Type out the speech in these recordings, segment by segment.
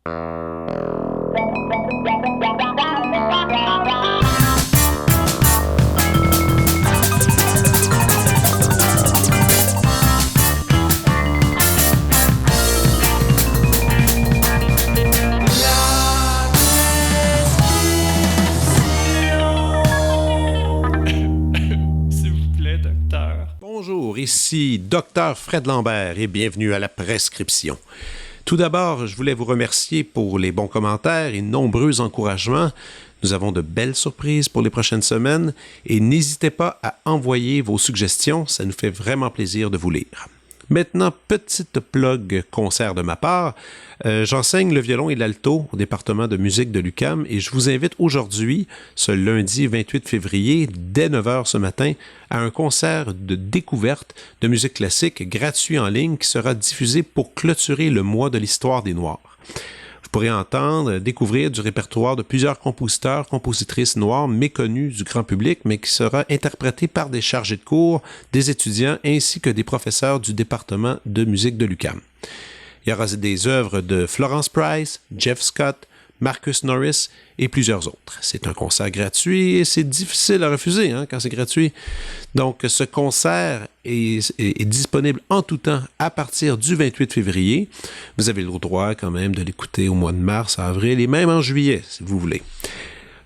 Bonjour, ici Dr Fred Lambert et bienvenue à la prescription. Tout d'abord, je voulais vous remercier pour les bons commentaires et nombreux encouragements. Nous avons de belles surprises pour les prochaines semaines et n'hésitez pas à envoyer vos suggestions, ça nous fait vraiment plaisir de vous lire. Maintenant, petite plug concert de ma part. J'enseigne le violon et l'alto au département de musique de l'UQAM et je vous invite aujourd'hui, ce lundi 28 février, dès 9h ce matin, à un concert de découverte de musique classique gratuit en ligne qui sera diffusé pour clôturer le mois de l'histoire des Noirs. Vous pourrez entendre, découvrir du répertoire de plusieurs compositeurs, compositrices noirs méconnus du grand public, mais qui sera interprété par des chargés de cours, des étudiants ainsi que des professeurs du département de musique de l'UQAM. Il y aura des œuvres de Florence Price, Jeff Scott, Marcus Norris et plusieurs autres. C'est un concert gratuit et c'est difficile à refuser quand c'est gratuit. Donc, ce concert est disponible en tout temps à partir du 28 février. Vous avez le droit quand même de l'écouter au mois de mars, avril et même en juillet, si vous voulez.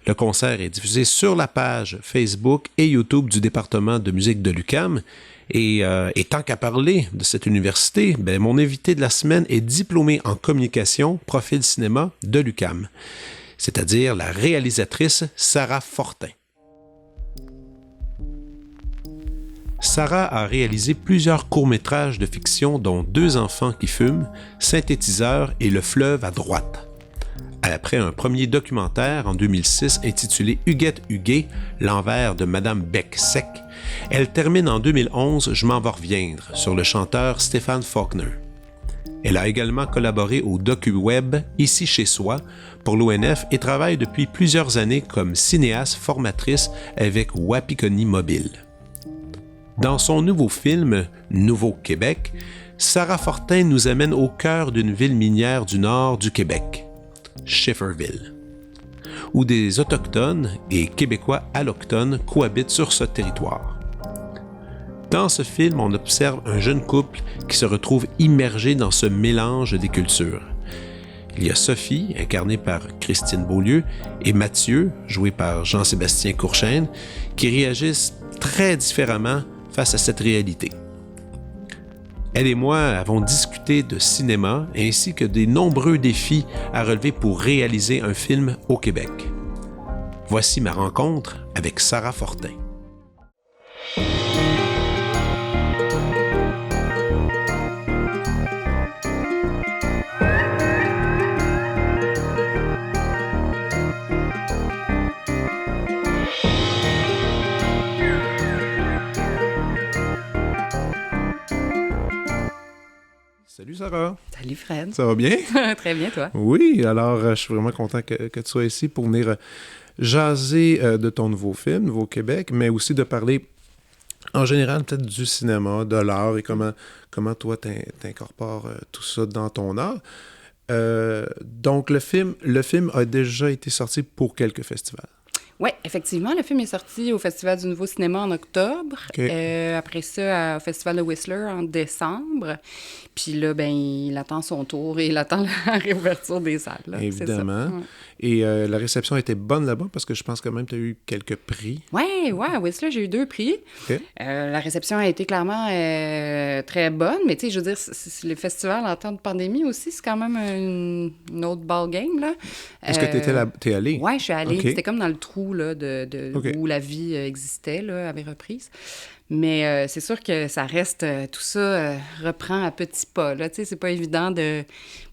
Le concert est diffusé sur la page Facebook et YouTube du département de musique de l'UQAM. Et tant qu'à parler de cette université, mon invité de la semaine est diplômé en communication, profil cinéma de l'UQAM, c'est-à-dire la réalisatrice Sarah Fortin. Sarah a réalisé plusieurs courts-métrages de fiction, dont Deux enfants qui fument, Synthétiseur et Le fleuve à droite. Après un premier documentaire en 2006 intitulé Huguette Huguet, l'envers de Madame Bec-Sec, elle termine en 2011 Je m'en vais reviendre sur le chanteur Stéphane Faulkner. Elle a également collaboré au docu-web Ici chez soi pour l'ONF et travaille depuis plusieurs années comme cinéaste formatrice avec Wapikoni Mobile. Dans son nouveau film Nouveau Québec, Sarah Fortin nous amène au cœur d'une ville minière du nord du Québec, Schefferville, où des Autochtones et Québécois allochtones cohabitent sur ce territoire. Dans ce film, on observe un jeune couple qui se retrouve immergé dans ce mélange des cultures. Il y a Sophie, incarnée par Christine Beaulieu, et Mathieu, joué par Jean-Sébastien Courchaine, qui réagissent très différemment face à cette réalité. Elle et moi avons discuté de cinéma ainsi que des nombreux défis à relever pour réaliser un film au Québec. Voici ma rencontre avec Sarah Fortin. Salut Sarah. Salut Fred. Ça va bien? Très bien, toi? Oui, alors je suis vraiment content que tu sois ici pour venir jaser de ton nouveau film, Nouveau Québec, mais aussi de parler en général peut-être du cinéma, de l'art et comment toi t'incorpores tout ça dans ton art. Donc le film a déjà été sorti pour quelques festivals. Oui, effectivement, le film est sorti au Festival du Nouveau Cinéma en octobre. Okay. Après ça, au Festival de Whistler en décembre. Puis là, il attend son tour et il attend la réouverture des salles. Là. Évidemment. C'est ça. Ouais. Et la réception était bonne là-bas parce que je pense quand même que tu as eu quelques prix. Oui, à Whistler, j'ai eu 2 prix. Okay. La réception a été clairement très bonne, mais tu sais, je veux dire, le festival en temps de pandémie aussi, c'est quand même une autre ballgame, là. Est-ce que t'es allée? Oui, je suis allée. Okay. C'était comme dans le trou là, okay. où la vie existait, là, avait reprise. Mais c'est sûr que ça reste... tout ça reprend à petits pas, là. Tu sais, c'est pas évident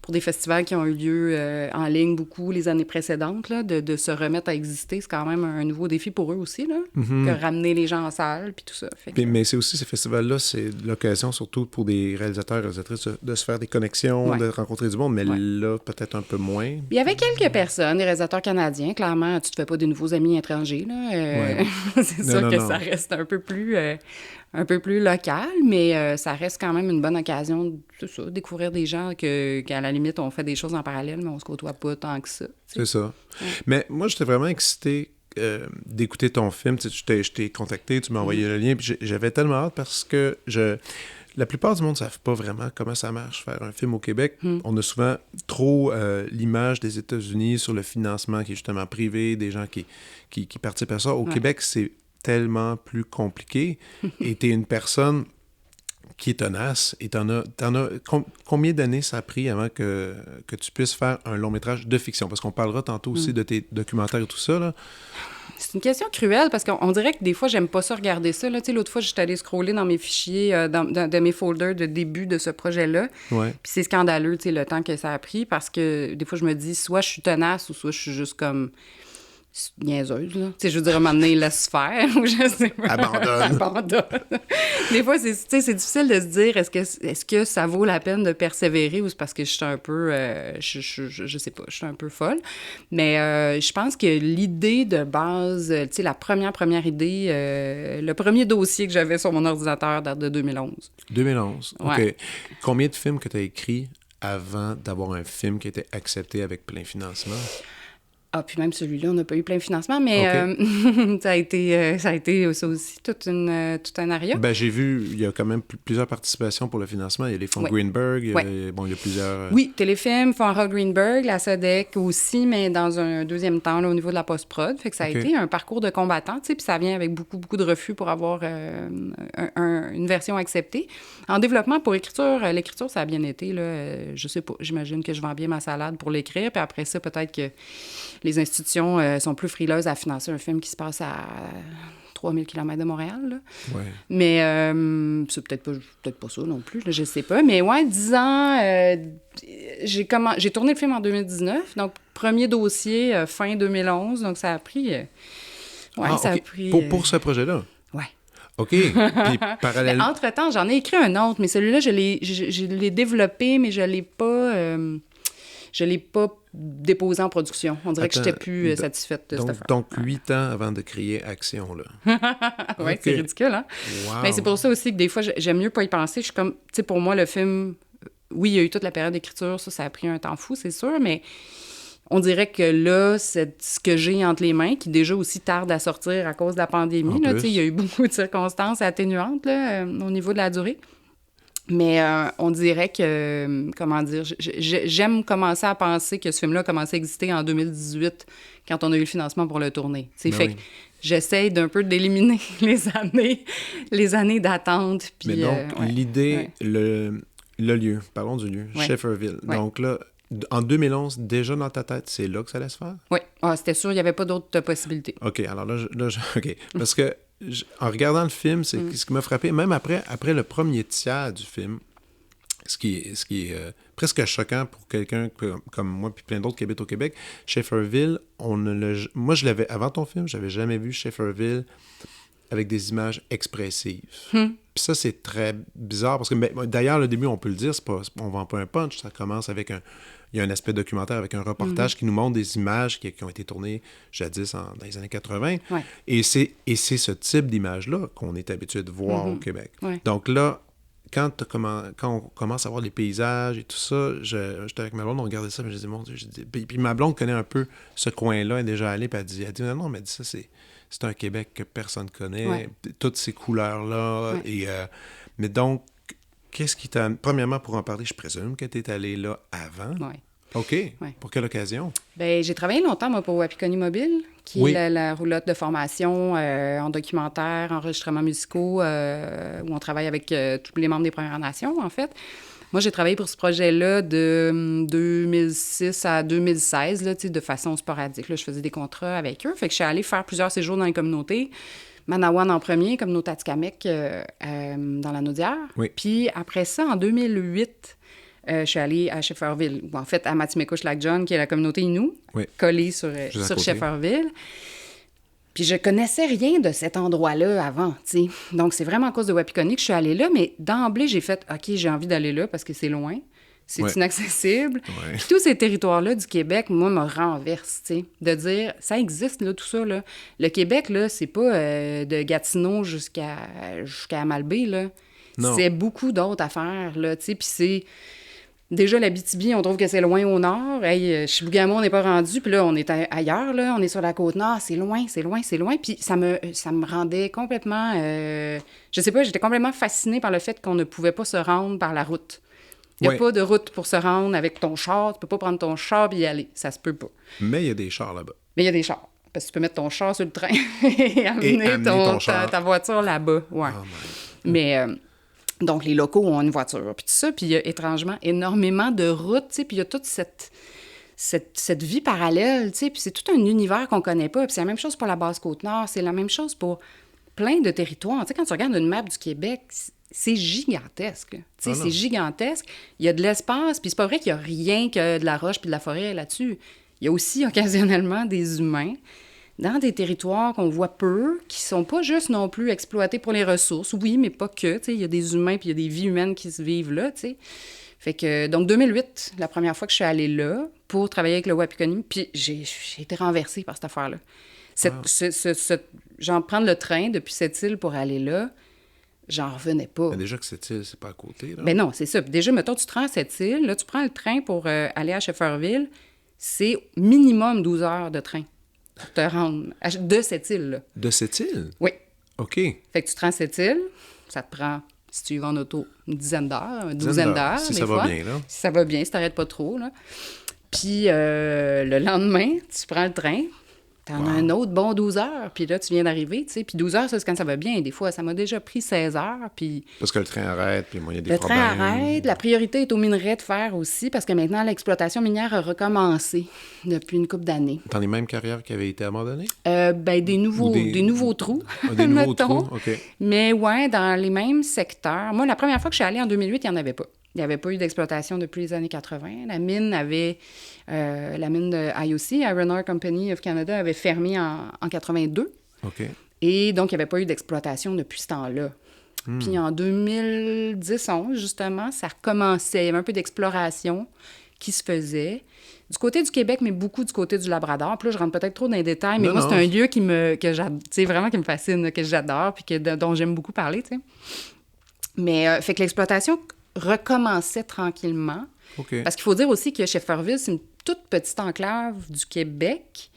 pour des festivals qui ont eu lieu en ligne beaucoup les années précédentes, là, de se remettre à exister. C'est quand même un nouveau défi pour eux aussi, là, que ramener les gens en salle, puis tout ça. Mais c'est aussi, ces festivals-là, c'est l'occasion, surtout pour des réalisateurs et réalisatrices, de se faire des connexions, de rencontrer du monde, mais là, peut-être un peu moins. Il y avait quelques personnes, des réalisateurs canadiens. Clairement, tu te fais pas des nouveaux amis étrangers, là. C'est sûr que ça reste un peu plus un peu plus local, mais ça reste quand même une bonne occasion de découvrir des gens qu'à la limite, on fait des choses en parallèle, mais on se côtoie pas tant que ça. C'est ça. Ouais. Mais moi, j'étais vraiment excité d'écouter ton film. Tu sais, je t'ai contacté, tu m'as envoyé le lien, puis j'avais tellement hâte parce que la plupart du monde ne savent pas vraiment comment ça marche, faire un film au Québec. On a souvent trop l'image des États-Unis sur le financement qui est justement privé, des gens qui participent à ça. Au Québec, c'est tellement plus compliqué. Et tu es une personne qui est tenace. Et combien d'années ça a pris avant que tu puisses faire un long-métrage de fiction? Parce qu'on parlera tantôt aussi de tes documentaires et tout ça, là. C'est une question cruelle parce qu'on dirait que des fois, j'aime pas ça regarder ça. Là. Tu sais, l'autre fois, j'étais allée scroller dans mes fichiers, de mes folders de début de ce projet-là. Ouais. Puis c'est scandaleux, tu sais, le temps que ça a pris parce que des fois, je me dis, soit je suis tenace ou soit je suis juste comme niaiseuse, là. Tu sais, je veux dire, à un moment donné, laisse faire, ou je sais pas. Abandonne. Des fois, c'est difficile de se dire, est-ce que ça vaut la peine de persévérer ou c'est parce que je suis un peu, je sais pas, je suis un peu folle. Mais je pense que l'idée de base, tu sais, la première idée, le premier dossier que j'avais sur mon ordinateur date de 2011. 2011, OK. Ouais. Combien de films que tu as écrits avant d'avoir un film qui était accepté avec plein financement? Ah, puis même celui-là, on n'a pas eu plein de financement, mais ça a été ça aussi tout un aria. Ben, j'ai vu, il y a quand même plusieurs participations pour le financement. Il y a les fonds Greenberg, il y a plusieurs... Oui, Téléfilm, fonds Greenberg, la SODEC aussi, mais dans un deuxième temps, là, au niveau de la post-prod. Fait que ça a été un parcours de combattant, tu sais, puis ça vient avec beaucoup, beaucoup de refus pour avoir une version acceptée. En développement, pour l'écriture, ça a bien été, là. Je sais pas, j'imagine que je vends bien ma salade pour l'écrire, puis après ça, peut-être que les institutions sont plus frileuses à financer un film qui se passe à 3000 km de Montréal. Là. Ouais. Mais c'est peut-être pas ça non plus, là, je sais pas. Mais ouais, 10 ans, j'ai tourné le film en 2019, donc premier dossier fin 2011, donc ça a pris... ça a pris... Pour ce projet-là? Ouais. OK. Puis parallèlement... Entre-temps, j'en ai écrit un autre, mais celui-là, je l'ai développé, mais je l'ai pas déposé en production. On dirait que j'étais plus satisfaite de cette affaire. Donc, 8 ans avant de créer Action, là. Oui, okay. C'est ridicule, hein? Wow. Mais c'est pour ça aussi que des fois, j'aime mieux pas y penser. Je suis comme, tu sais, pour moi, le film, oui, il y a eu toute la période d'écriture, ça a pris un temps fou, c'est sûr, mais on dirait que là, c'est ce que j'ai entre les mains, qui déjà aussi tarde à sortir à cause de la pandémie. Là, il y a eu beaucoup de circonstances atténuantes là, au niveau de la durée. Mais on dirait que, comment dire, j'aime commencer à penser que ce film-là a commencé à exister en 2018, quand on a eu le financement pour le tourner. Ben fait que j'essaye d'un peu d'éliminer les années d'attente. Puis, mais donc, l'idée, le lieu, parlons du lieu, Schefferville. Ouais. Donc là, en 2011, déjà dans ta tête, c'est là que ça allait se faire? Oui, c'était sûr, il n'y avait pas d'autres possibilités. OK, alors là, OK. Parce que en regardant le film, c'est ce qui m'a frappé, même après le premier tiers du film, ce qui est presque choquant pour quelqu'un comme moi puis plein d'autres qui habitent au Québec, Schefferville, moi je l'avais avant ton film, j'avais jamais vu Schefferville avec des images expressives. Puis ça, c'est très bizarre parce que d'ailleurs, le début, on peut le dire, on vend pas un punch, ça commence avec il y a un aspect documentaire avec un reportage qui nous montre des images qui ont été tournées jadis dans les années 80. Ouais. Et c'est ce type d'image-là qu'on est habitué de voir au Québec. Ouais. Donc là, quand on commence à voir les paysages et tout ça, j'étais avec ma blonde, on regardait ça, mais je disais, mon Dieu, puis ma blonde connaît un peu ce coin-là, elle est déjà allée, puis elle dit non, mais ça, c'est un Québec que personne ne connaît, toutes ces couleurs-là. Et, mais donc, qu'est-ce qui t'a... Premièrement, pour en parler, je présume que tu es allé là avant. Oui. OK. Ouais. Pour quelle occasion? Bien, j'ai travaillé longtemps, moi, pour Wapikoni Mobile, qui est la roulotte de formation en documentaire, enregistrements musicaux, où on travaille avec tous les membres des Premières Nations, en fait. Moi, j'ai travaillé pour ce projet-là de 2006 à 2016, là, de façon sporadique. Là, je faisais des contrats avec eux. Fait que je suis allée faire plusieurs séjours dans les communautés. Manawan en premier, communauté Atikamekw dans la Naudière. Oui. Puis après ça, en 2008, je suis allée à Schefferville, ou en fait à Matimekouche-Lac-John, qui est la communauté Innu, collée sur Schefferville. Puis je connaissais rien de cet endroit-là avant, tu sais. Donc, c'est vraiment à cause de Wapikoni que je suis allée là, mais d'emblée, j'ai fait « OK, j'ai envie d'aller là parce que c'est loin. C'est Ouais. inaccessible. Ouais. Puis tous ces territoires-là du Québec, moi, me renversent, tu sais, de dire, ça existe, là, tout ça, là. Le Québec, là, c'est pas de Gatineau jusqu'à Malbaie, là. Non. C'est beaucoup d'autres affaires, là, tu sais, puis c'est... Déjà, l'Abitibi, on trouve que c'est loin au nord. Hey, Chibougamau, on n'est pas rendu. Puis là, on est ailleurs, là. On est sur la Côte-Nord. C'est loin, c'est loin, c'est loin. Puis ça me rendait complètement... je sais pas, j'étais complètement fascinée par le fait qu'on ne pouvait pas se rendre par la route. Il n'y a Ouais. pas de route pour se rendre avec ton char. Tu peux pas prendre ton char et y aller. Ça se peut pas. Mais il y a des chars là-bas. Mais il y a des chars. Parce que tu peux mettre ton char sur le train et amener, amener ton char. ta voiture là-bas. Ouais. Oh my... Mais... donc, les locaux ont une voiture, puis tout ça. Puis il y a étrangement énormément de routes, tu sais, puis il y a toute cette vie parallèle, tu sais, puis c'est tout un univers qu'on connaît pas. Puis c'est la même chose pour la Basse-Côte-Nord, c'est la même chose pour plein de territoires. Tu sais, quand tu regardes une map du Québec, c'est gigantesque. Tu sais, c'est gigantesque. Il y a de l'espace, puis c'est pas vrai qu'il y a rien que de la roche puis de la forêt là-dessus. Il y a aussi occasionnellement des humains dans des territoires qu'on voit peu, qui sont pas juste non plus exploités pour les ressources. Oui, mais pas que. Tu sais, il y a des humains puis il y a des vies humaines qui se vivent là, tu sais. Fait que, donc, 2008, la première fois que je suis allée là pour travailler avec le Wapikoni, puis j'ai été renversée par cette affaire-là. Genre, prendre le train depuis cette île pour aller là, j'en revenais pas. Mais déjà que cette île, c'est pas à côté, là. Ben non, c'est ça. Puis déjà, mettons, tu te rends à cette île, là, tu prends le train pour aller à Shefferville, c'est minimum 12 heures de train pour te rendre de cette île-là. De cette île? Oui. OK. Fait que tu te rends à cette île, ça te prend, si tu y vas en auto, une dizaine d'heures, une Dizaine douzaine d'heures, si des ça fois. va bien, là. Si ça va bien, si t'arrêtes pas trop, là. Puis le lendemain, tu prends le train, t'en as un autre bon 12 heures, puis là, tu viens d'arriver, tu sais. Puis 12 heures, ça, c'est quand ça va bien. Des fois, ça m'a déjà pris 16 heures, puis... Parce que le train arrête, puis moi, il y a des Le problèmes. train arrête. La priorité est aux minerais de fer aussi, parce que maintenant, l'exploitation minière a recommencé depuis une couple d'années. Dans les mêmes carrières qui avaient été abandonnées? Ben, des nouveaux trous, Ah, des nouveaux mettons. trous, OK. Mais ouais, dans les mêmes secteurs. Moi, la première fois que je suis allée en 2008, il n'y en avait pas. Il n'y avait pas eu d'exploitation depuis les années 80. La mine avait... la mine de IOC, Iron Ore Company of Canada, avait fermé en 82. OK. Et donc, il n'y avait pas eu d'exploitation depuis ce temps-là. Puis en 2010-11, justement, ça recommençait. Il y avait un peu d'exploration qui se faisait. Du côté du Québec, mais beaucoup du côté du Labrador. Puis là, je rentre peut-être trop dans les détails, mais Non, moi, non. c'est un lieu vraiment qui me fascine, que j'adore, puis dont j'aime beaucoup parler, tu sais. Mais, fait que l'exploitation recommençait tranquillement. OK. Parce qu'il faut dire aussi que Shefferville, c'est une toute petite enclave du Québec,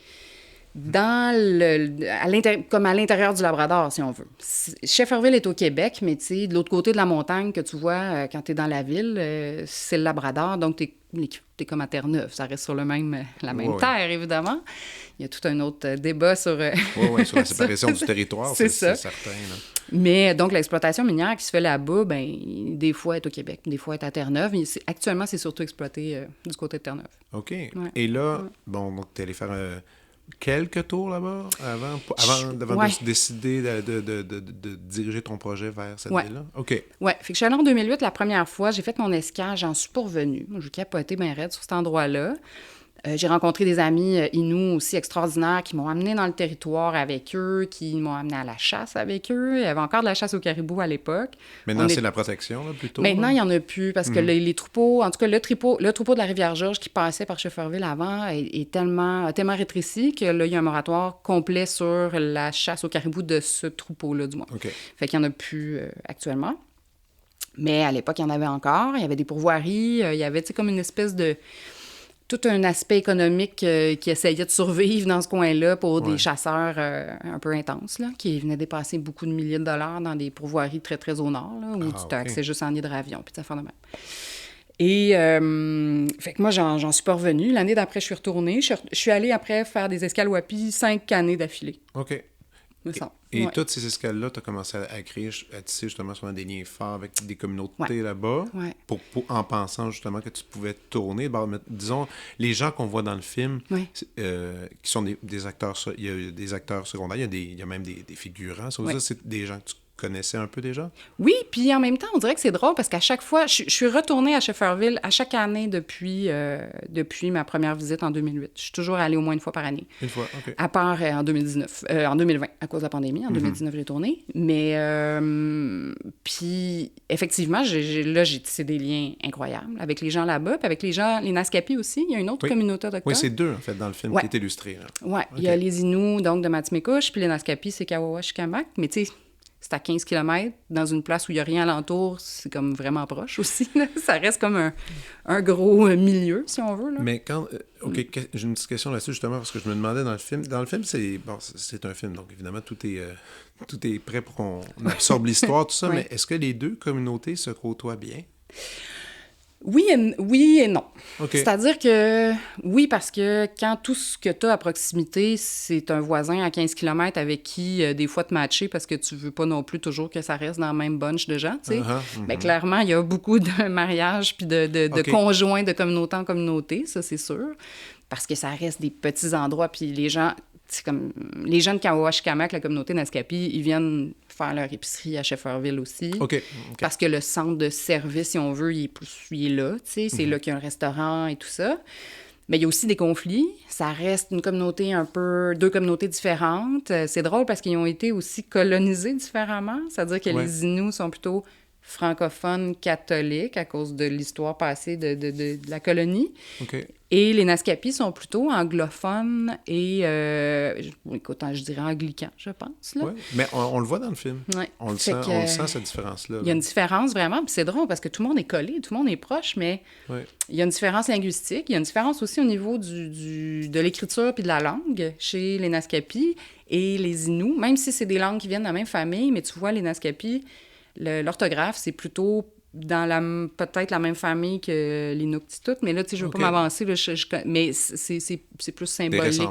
comme à l'intérieur du Labrador, si on veut. Shefferville est au Québec, mais tu sais, de l'autre côté de la montagne que tu vois quand tu es dans la ville, c'est le Labrador, donc tu es comme à Terre-Neuve. Ça reste sur la même terre, évidemment. Il y a tout un autre débat sur... Oui, sur la séparation du territoire, c'est certain. Là. Mais donc, l'exploitation minière qui se fait là-bas, ben des fois, est au Québec, des fois, est à Terre-Neuve. Actuellement, c'est surtout exploité du côté de Terre-Neuve. OK. Ouais. Et là, bon, donc, tu es allé faire quelques tours là-bas avant de se décider de diriger ton projet vers cette ville-là? OK. Oui. Fait que je suis allée en 2008 la première fois. J'ai fait mon escale, j'en suis pas revenue. Moi, j'ai capoté bien raide sur cet endroit-là. J'ai rencontré des amis Inuits aussi extraordinaires qui m'ont amené dans le territoire avec eux, qui m'ont amené à la chasse avec eux. Il y avait encore de la chasse au caribou à l'époque. Maintenant, c'est la protection, là, plutôt? Maintenant, il n'y en a plus parce que les troupeaux, en tout cas, le troupeau de la Rivière-Georges qui passait par Shefferville avant est tellement rétréci que là, il y a un moratoire complet sur la chasse au caribou de ce troupeau-là, du moins. OK. Fait qu'il n'y en a plus actuellement. Mais à l'époque, il y en avait encore. Il y avait des pourvoiries. Il y avait, tu sais, comme une espèce de... tout un aspect économique qui essayait de survivre dans ce coin-là pour des chasseurs un peu intenses, là, qui venaient dépasser beaucoup de milliers de dollars dans des pourvoiries très, très au nord, là, où tu as accès juste en hydravion, puis ça fait de même. Et fait que moi, j'en suis pas revenue. L'année d'après, je suis retournée. Je suis allée après faire des escales Wapi 5 années d'affilée. OK. Et toutes ces escales-là, tu as commencé à créer, à tisser justement sur des liens forts avec des communautés là-bas, en pensant justement que tu pouvais tourner. Bon, disons, les gens qu'on voit dans le film, qui sont des acteurs, il y a des acteurs secondaires, il y a même des figurants. Ça, c'est des gens que tu connaissais un peu déjà? Oui, puis en même temps, on dirait que c'est drôle parce qu'à chaque fois, je suis retournée à Shefferville à chaque année depuis ma première visite en 2008. Je suis toujours allée au moins une fois par année. Une fois, OK. À part en 2020, à cause de la pandémie. En 2019, j'ai tourné. Mais, puis, effectivement, là, j'ai tissé des liens incroyables avec les gens là-bas, puis avec les Naskapi aussi. Il y a une autre communauté autochtone. Oui, c'est deux, en fait, dans le film qui est illustré. Oui, il y a les Inuits, donc, de Matimicush, puis les Naskapi, c'est Kawawa-Shikamak. Mais, tu sais, c'est à 15 km, dans une place où il n'y a rien alentour, c'est comme vraiment proche aussi. Là. Ça reste comme un gros milieu, si on veut. Là. Mais quand... OK, j'ai une petite question là-dessus, justement, parce que je me demandais dans le film... Dans le film, c'est un film, donc évidemment, tout est prêt pour qu'on absorbe l'histoire, tout ça, mais est-ce que les deux communautés se côtoient bien? Oui et non. Okay. C'est-à-dire que, oui, parce que quand tout ce que tu as à proximité, c'est un voisin à 15 km avec qui, des fois, te matcher parce que tu veux pas non plus toujours que ça reste dans le même bunch de gens, tu sais. Bien, clairement, il y a beaucoup de mariages puis de conjoints de communauté en communauté, ça, c'est sûr. Parce que ça reste des petits endroits, puis les gens... C'est comme les gens de Kawawa-Shikamak, la communauté Naskapi, ils viennent faire leur épicerie à Shefferville aussi. OK. Parce que le centre de service, si on veut, il est là, tu sais. C'est là qu'il y a un restaurant et tout ça. Mais il y a aussi des conflits. Ça reste une communauté deux communautés différentes. C'est drôle parce qu'ils ont été aussi colonisés différemment. C'est-à-dire que les Inuits sont plutôt francophones catholiques à cause de l'histoire passée de la colonie. OK. Et les Naskapi sont plutôt anglophones et, écoute, je dirais anglicans, je pense. Là. Oui, mais on le voit dans le film. Ouais. On le sent, cette différence-là. Il y a une différence vraiment, puis c'est drôle parce que tout le monde est collé, tout le monde est proche, mais il y a une différence linguistique. Il y a une différence aussi au niveau de l'écriture puis de la langue chez les Naskapi et les Inuits, même si c'est des langues qui viennent de la même famille, mais tu vois, les Naskapi, l'orthographe, c'est plutôt dans peut-être la même famille que l'Inuktitut, mais là, tu sais, je veux pas m'avancer, là, mais c'est plus symbolique.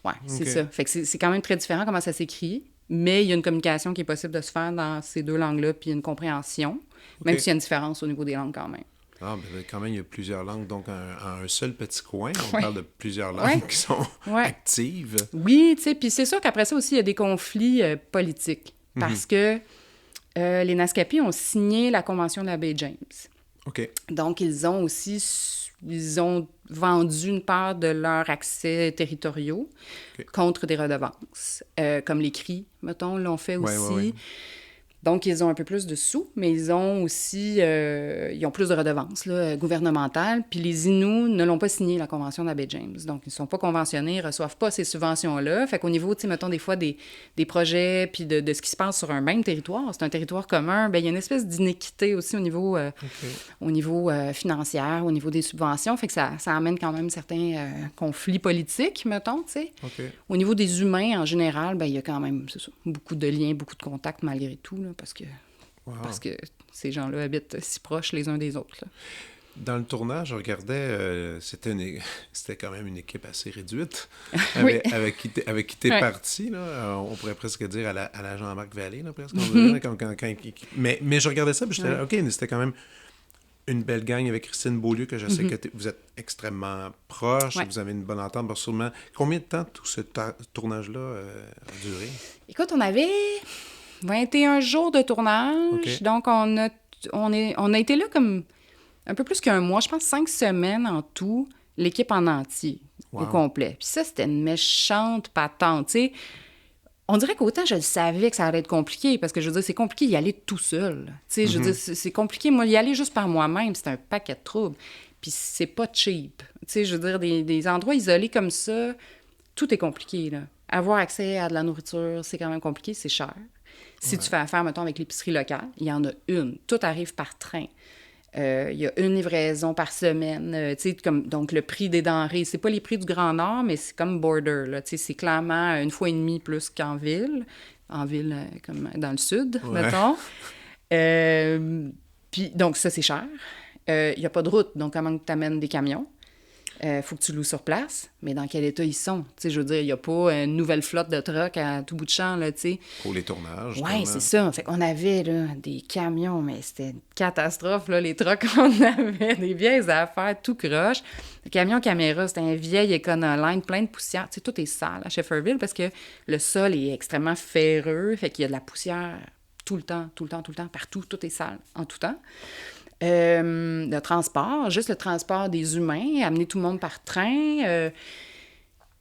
Oui, c'est ça. Fait que c'est quand même très différent comment ça s'écrit, mais il y a une communication qui est possible de se faire dans ces deux langues-là, puis une compréhension, même s'il y a une différence au niveau des langues quand même. Ah, mais quand même, il y a plusieurs langues. Donc, un seul petit coin, on parle de plusieurs langues qui sont actives. Oui, tu sais, puis c'est sûr qu'après ça aussi, il y a des conflits politiques, parce que les Naskapi ont signé la Convention de la baie James. OK. Donc, ils ont vendu une part de leurs accès territoriaux contre des redevances, comme les Cris, mettons, l'ont fait aussi. Ouais. Donc, ils ont un peu plus de sous, mais ils ont aussi ils ont plus de redevances là, gouvernementales. Puis les Inuits ne l'ont pas signé, la Convention de la baie James. Donc, ils ne sont pas conventionnés, ils ne reçoivent pas ces subventions-là. Fait qu'au niveau, tu sais, mettons, des fois, des projets, puis de ce qui se passe sur un même territoire, c'est un territoire commun, bien, il y a une espèce d'inéquité aussi au niveau, financier, au niveau des subventions. Fait que ça amène quand même certains conflits politiques, mettons, tu sais. Au niveau des humains, en général, bien, il y a quand même, c'est ça, beaucoup de liens, beaucoup de contacts malgré tout, là. Parce que ces gens-là habitent si proches les uns des autres. Là. Dans le tournage, je regardais, c'était quand même une équipe assez réduite avec qui t'es parti. Là, on pourrait presque dire à la Jean-Marc Vallée, là, presque. Mais je regardais ça, puis j'étais là, OK, c'était quand même une belle gang avec Christine Beaulieu, que je sais que vous êtes extrêmement proches, vous avez une bonne entente. Sûrement. Combien de temps tout ce tournage-là a duré? Écoute, on avait 21 jours de tournage, donc on a été là comme un peu plus qu'un mois, je pense 5 semaines en tout, l'équipe en entier, au complet. Puis ça, c'était une méchante patente, tu sais. On dirait qu'autant je le savais que ça allait être compliqué, parce que je veux dire, c'est compliqué d'y aller tout seul. Tu sais, je veux dire, c'est compliqué. Moi, y aller juste par moi-même, c'est un paquet de troubles. Puis c'est pas cheap. Tu sais, je veux dire, des endroits isolés comme ça, tout est compliqué, là. Avoir accès à de la nourriture, c'est quand même compliqué, c'est cher. Si tu fais affaire, mettons, avec l'épicerie locale, il y en a une. Tout arrive par train. Il y a une livraison par semaine. Donc, le prix des denrées, c'est pas les prix du Grand Nord, mais c'est comme border. Là, c'est clairement 1,5 fois plus qu'en ville. En ville, comme dans le sud, mettons. Puis, donc, ça, c'est cher. Il n'y a pas de route, donc comment tu amènes des camions? Faut que tu loues sur place, mais dans quel état ils sont? T'sais, je veux dire, il n'y a pas une nouvelle flotte de trucks à tout bout de champ, là, tu sais. Pour les tournages. Oui, c'est ça. Fait qu'on avait, là, des camions, mais c'était une catastrophe, là, les trucks qu'on avait, des vieilles affaires, tout croche. Le camion caméra, c'était un vieil Econoline, plein de poussière. Tu sais, tout est sale à Shefferville parce que le sol est extrêmement ferreux, fait qu'il y a de la poussière tout le temps, partout, tout est sale, en tout temps. Le transport, juste le transport des humains, amener tout le monde par train.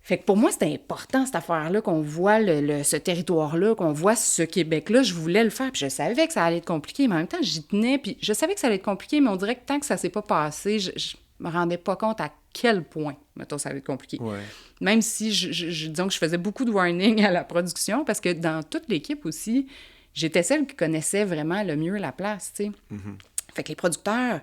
Fait que pour moi, c'était important, cette affaire-là, qu'on voit ce territoire-là, qu'on voit ce Québec-là. Je voulais le faire, puis je savais que ça allait être compliqué, mais en même temps, j'y tenais, puis je savais que ça allait être compliqué, mais on dirait que tant que ça s'est pas passé, je me rendais pas compte à quel point, mettons, ça allait être compliqué. Ouais. Même si, disons que je faisais beaucoup de warning à la production, parce que dans toute l'équipe aussi, j'étais celle qui connaissait vraiment le mieux la place, tu sais. Fait que les producteurs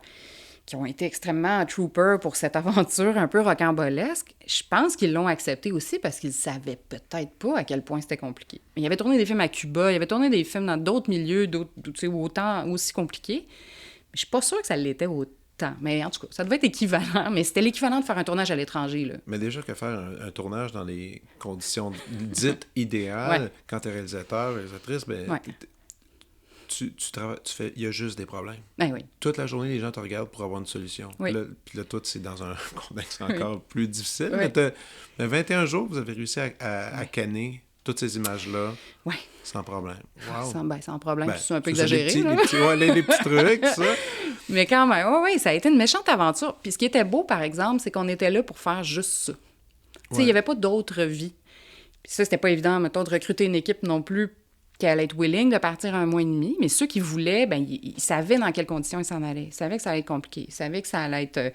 qui ont été extrêmement troopers pour cette aventure un peu rocambolesque, je pense qu'ils l'ont accepté aussi parce qu'ils savaient peut-être pas à quel point c'était compliqué. Il avait tourné des films à Cuba, il avait tourné des films dans d'autres milieux, autant aussi compliqués. Mais je suis pas sûre que ça l'était autant. Mais en tout cas, ça devait être équivalent, mais c'était l'équivalent de faire un tournage à l'étranger, là. Mais déjà que faire un tournage dans les conditions dites idéales, quand tu es réalisatrice, ben, tu fais, il y a juste des problèmes. Ben oui. Toute la journée, les gens te regardent pour avoir une solution. Oui. Puis là, toi, c'est dans un contexte encore plus difficile. Oui. Mais 21 jours, vous avez réussi à canner toutes ces images-là sans problème. Wow. Sans problème. Ben, c'est un peu ça, exagéré. les petits trucs, ça. Mais quand même, oui, ça a été une méchante aventure. Puis ce qui était beau, par exemple, c'est qu'on était là pour faire juste ça. Tu sais, il n'y avait pas d'autre vie. Puis ça, c'était pas évident, mettons, de recruter une équipe non plus qui allait être willing de partir 1 mois et demi, mais ceux qui voulaient, ben ils savaient dans quelles conditions ils s'en allaient. Ils savaient que ça allait être compliqué. Ils savaient que ça allait être...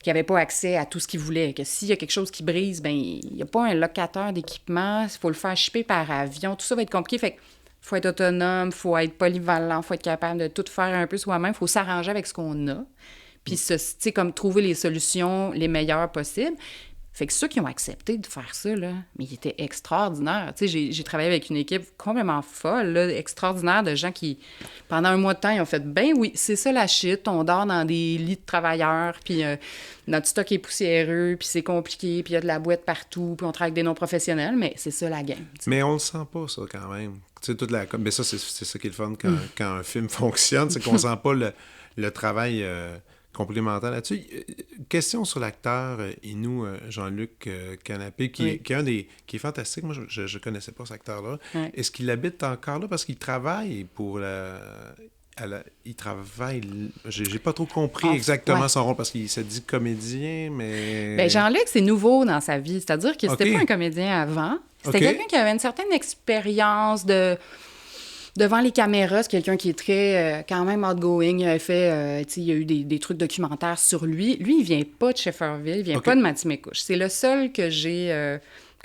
qu'ils n'avaient pas accès à tout ce qu'ils voulaient. Que s'il y a quelque chose qui brise, ben il n'y a pas un locateur d'équipement. Il faut le faire shipper par avion. Tout ça va être compliqué. Fait qu'il faut être autonome, il faut être polyvalent, il faut être capable de tout faire un peu soi-même. Il faut s'arranger avec ce qu'on a. Puis, tu sais, comme trouver les solutions les meilleures possibles. Fait que ceux qui ont accepté de faire ça, là, mais ils étaient extraordinaires. Tu sais, j'ai travaillé avec une équipe complètement folle, là, extraordinaire, de gens qui, pendant 1 mois de temps, ils ont fait « Ben oui, c'est ça la shit, on dort dans des lits de travailleurs, puis notre stock est poussiéreux, puis c'est compliqué, puis il y a de la boîte partout, puis on travaille avec des non-professionnels, mais c'est ça la game. » Mais on le sent pas, ça, quand même. Tu sais, mais ça, c'est ça qui est le fun quand un film fonctionne, c'est qu'on sent pas le travail... complémentaire là-dessus. Question sur l'acteur Inou Jean-Luc Canapé, qui est fantastique. Moi, je ne connaissais pas cet acteur-là. Ouais. Est-ce qu'il habite encore là? Parce qu'il travaille pour il travaille... J'ai pas trop compris exactement son rôle, parce qu'il se dit comédien, mais... Bien, Jean-Luc, c'est nouveau dans sa vie. C'est-à-dire que c'était pas un comédien avant. C'était quelqu'un qui avait une certaine expérience devant les caméras. C'est quelqu'un qui est très, quand même, outgoing. Il a fait, il y a eu des trucs documentaires sur lui. Lui, il vient pas de Shefferville, il vient pas de Matimekouche. C'est le seul que je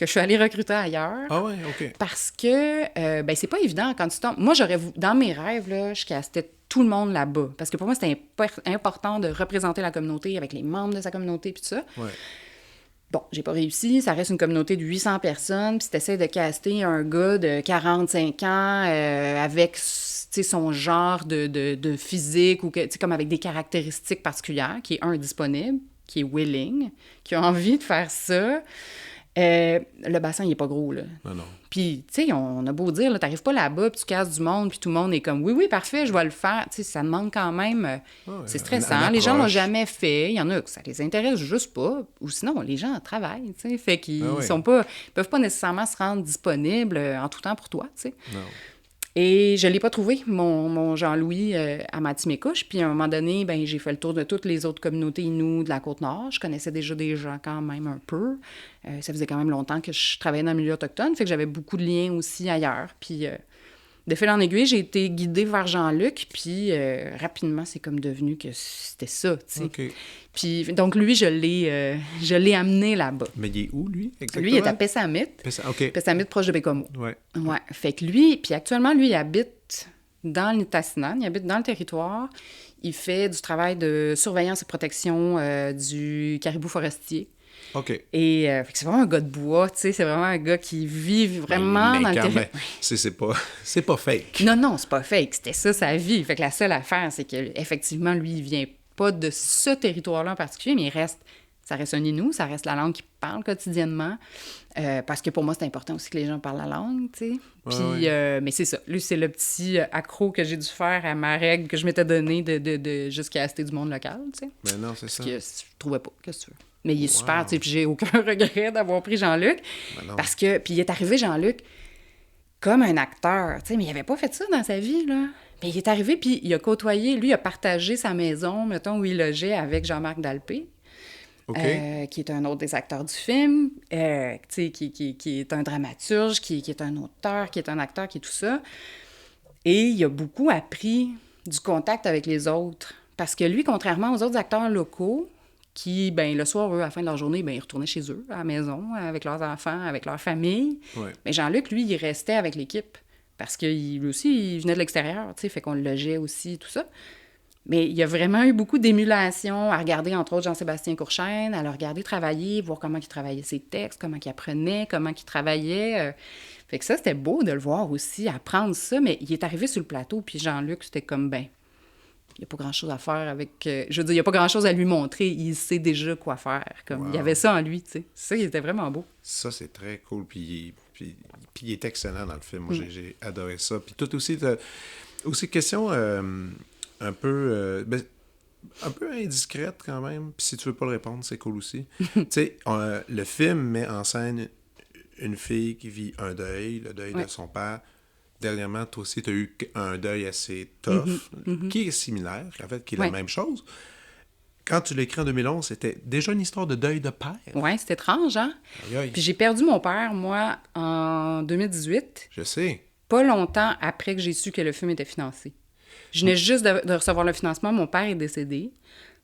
suis allée recruter ailleurs. Ah ouais, OK. Parce que, ben c'est pas évident quand tu tombes... Moi, dans mes rêves, là, je castais tout le monde là-bas. Parce que pour moi, c'était important de représenter la communauté avec les membres de sa communauté, puis tout ça. Ouais. Bon, j'ai pas réussi. Ça reste une communauté de 800 personnes. Puis si t'essaies de caster un gars de 45 ans avec son genre de physique ou comme avec des caractéristiques particulières, qui est disponible, qui est willing, qui a envie de faire ça, le bassin, il est pas gros, là. Non. Puis, tu sais, on a beau dire, là, t'arrives pas là-bas, puis tu casses du monde, puis tout le monde est comme, oui, parfait, je vais le faire. Tu sais, ça demande quand même... c'est stressant. Les gens l'ont jamais fait. Il y en a que ça les intéresse juste pas. Ou sinon, les gens travaillent, tu sais. Fait qu'ils peuvent pas nécessairement se rendre disponibles en tout temps pour toi, tu sais. Non. Et je l'ai pas trouvé, mon Jean-Louis, à Matimekouche. Puis à un moment donné, ben j'ai fait le tour de toutes les autres communautés Innu de la Côte-Nord. Je connaissais déjà des gens quand même un peu. Ça faisait quand même longtemps que je travaillais dans le milieu autochtone, fait que j'avais beaucoup de liens aussi ailleurs. Puis de fil en aiguille, j'ai été guidée vers Jean-Luc, puis rapidement, c'est comme devenu que c'était ça, tu sais. OK. Puis donc lui, je l'ai amené là-bas. Mais il est où, lui, exactement? Lui, il est à Pessamit. OK. Pessamit, proche de Bécomo. Ouais. Ouais. Fait que lui, puis actuellement, lui, il habite dans le Nitassinan, il habite dans le territoire. Il fait du travail de surveillance et protection du caribou forestier. OK. Et fait que c'est vraiment un gars de bois, tu sais, c'est vraiment un gars qui vit vraiment dans le territoire. C'est pas fake. Non, c'est pas fake, c'était ça sa vie. Fait que la seule affaire, c'est qu'effectivement, lui, il vient pas de ce territoire-là en particulier, mais ça reste un Innu, ça reste la langue qu'il parle quotidiennement. Parce que pour moi, c'est important aussi que les gens parlent la langue, tu sais. Puis, mais c'est ça. Lui, c'est le petit accro que j'ai dû faire à ma règle que je m'étais donnée de juste caster du monde local, tu sais. Mais non, c'est ça. Parce que je trouvais pas, qu'est-ce que tu veux. Mais il est super, tu sais, puis j'ai aucun regret d'avoir pris Jean-Luc. Parce que, puis il est arrivé, Jean-Luc, comme un acteur, tu sais, mais il avait pas fait ça dans sa vie, là. Mais il est arrivé, puis il a côtoyé, lui, il a partagé sa maison, mettons, où il logeait avec Jean-Marc Dalpé, OK. qui est un autre des acteurs du film, tu sais, qui est un dramaturge, qui est un auteur, qui est un acteur, qui est tout ça. Et il a beaucoup appris du contact avec les autres. Parce que lui, contrairement aux autres acteurs locaux, qui, ben le soir, eux, à la fin de leur journée, ben ils retournaient chez eux, à la maison, avec leurs enfants, avec leur famille. Ouais. Mais Jean-Luc, lui, il restait avec l'équipe. Parce que lui aussi, il venait de l'extérieur, tu sais, fait qu'on le logeait aussi, tout ça. Mais il y a vraiment eu beaucoup d'émulation à regarder, entre autres, Jean-Sébastien Courchaine, à le regarder travailler, voir comment il travaillait ses textes, comment il apprenait, comment il travaillait. Fait que ça, c'était beau de le voir aussi, apprendre ça. Mais il est arrivé sur le plateau, puis Jean-Luc, c'était comme, ben, il n'y a pas grand-chose à faire avec... je veux dire, il n'y a pas grand-chose à lui montrer. Il sait déjà quoi faire. Comme, il y avait ça en lui, tu sais. Ça, il était vraiment beau. Ça, c'est très cool. Puis il est excellent dans le film. Moi, j'ai adoré ça. Puis tout aussi... Aussi, question un peu... un peu indiscrète, quand même. Puis si tu veux pas le répondre, c'est cool aussi. Tu sais, le film met en scène une fille qui vit un deuil, le deuil de son père. Dernièrement, toi aussi, tu as eu un deuil assez tough, qui est similaire, en fait, qui est la même chose. Quand tu l'as écrit en 2011, c'était déjà une histoire de deuil de père. Oui, c'est étrange, hein? Aïe, aïe. Puis j'ai perdu mon père, moi, en 2018, Je sais. pas longtemps après que j'ai su que le film était financé. Je venais juste de recevoir le financement, mon père est décédé.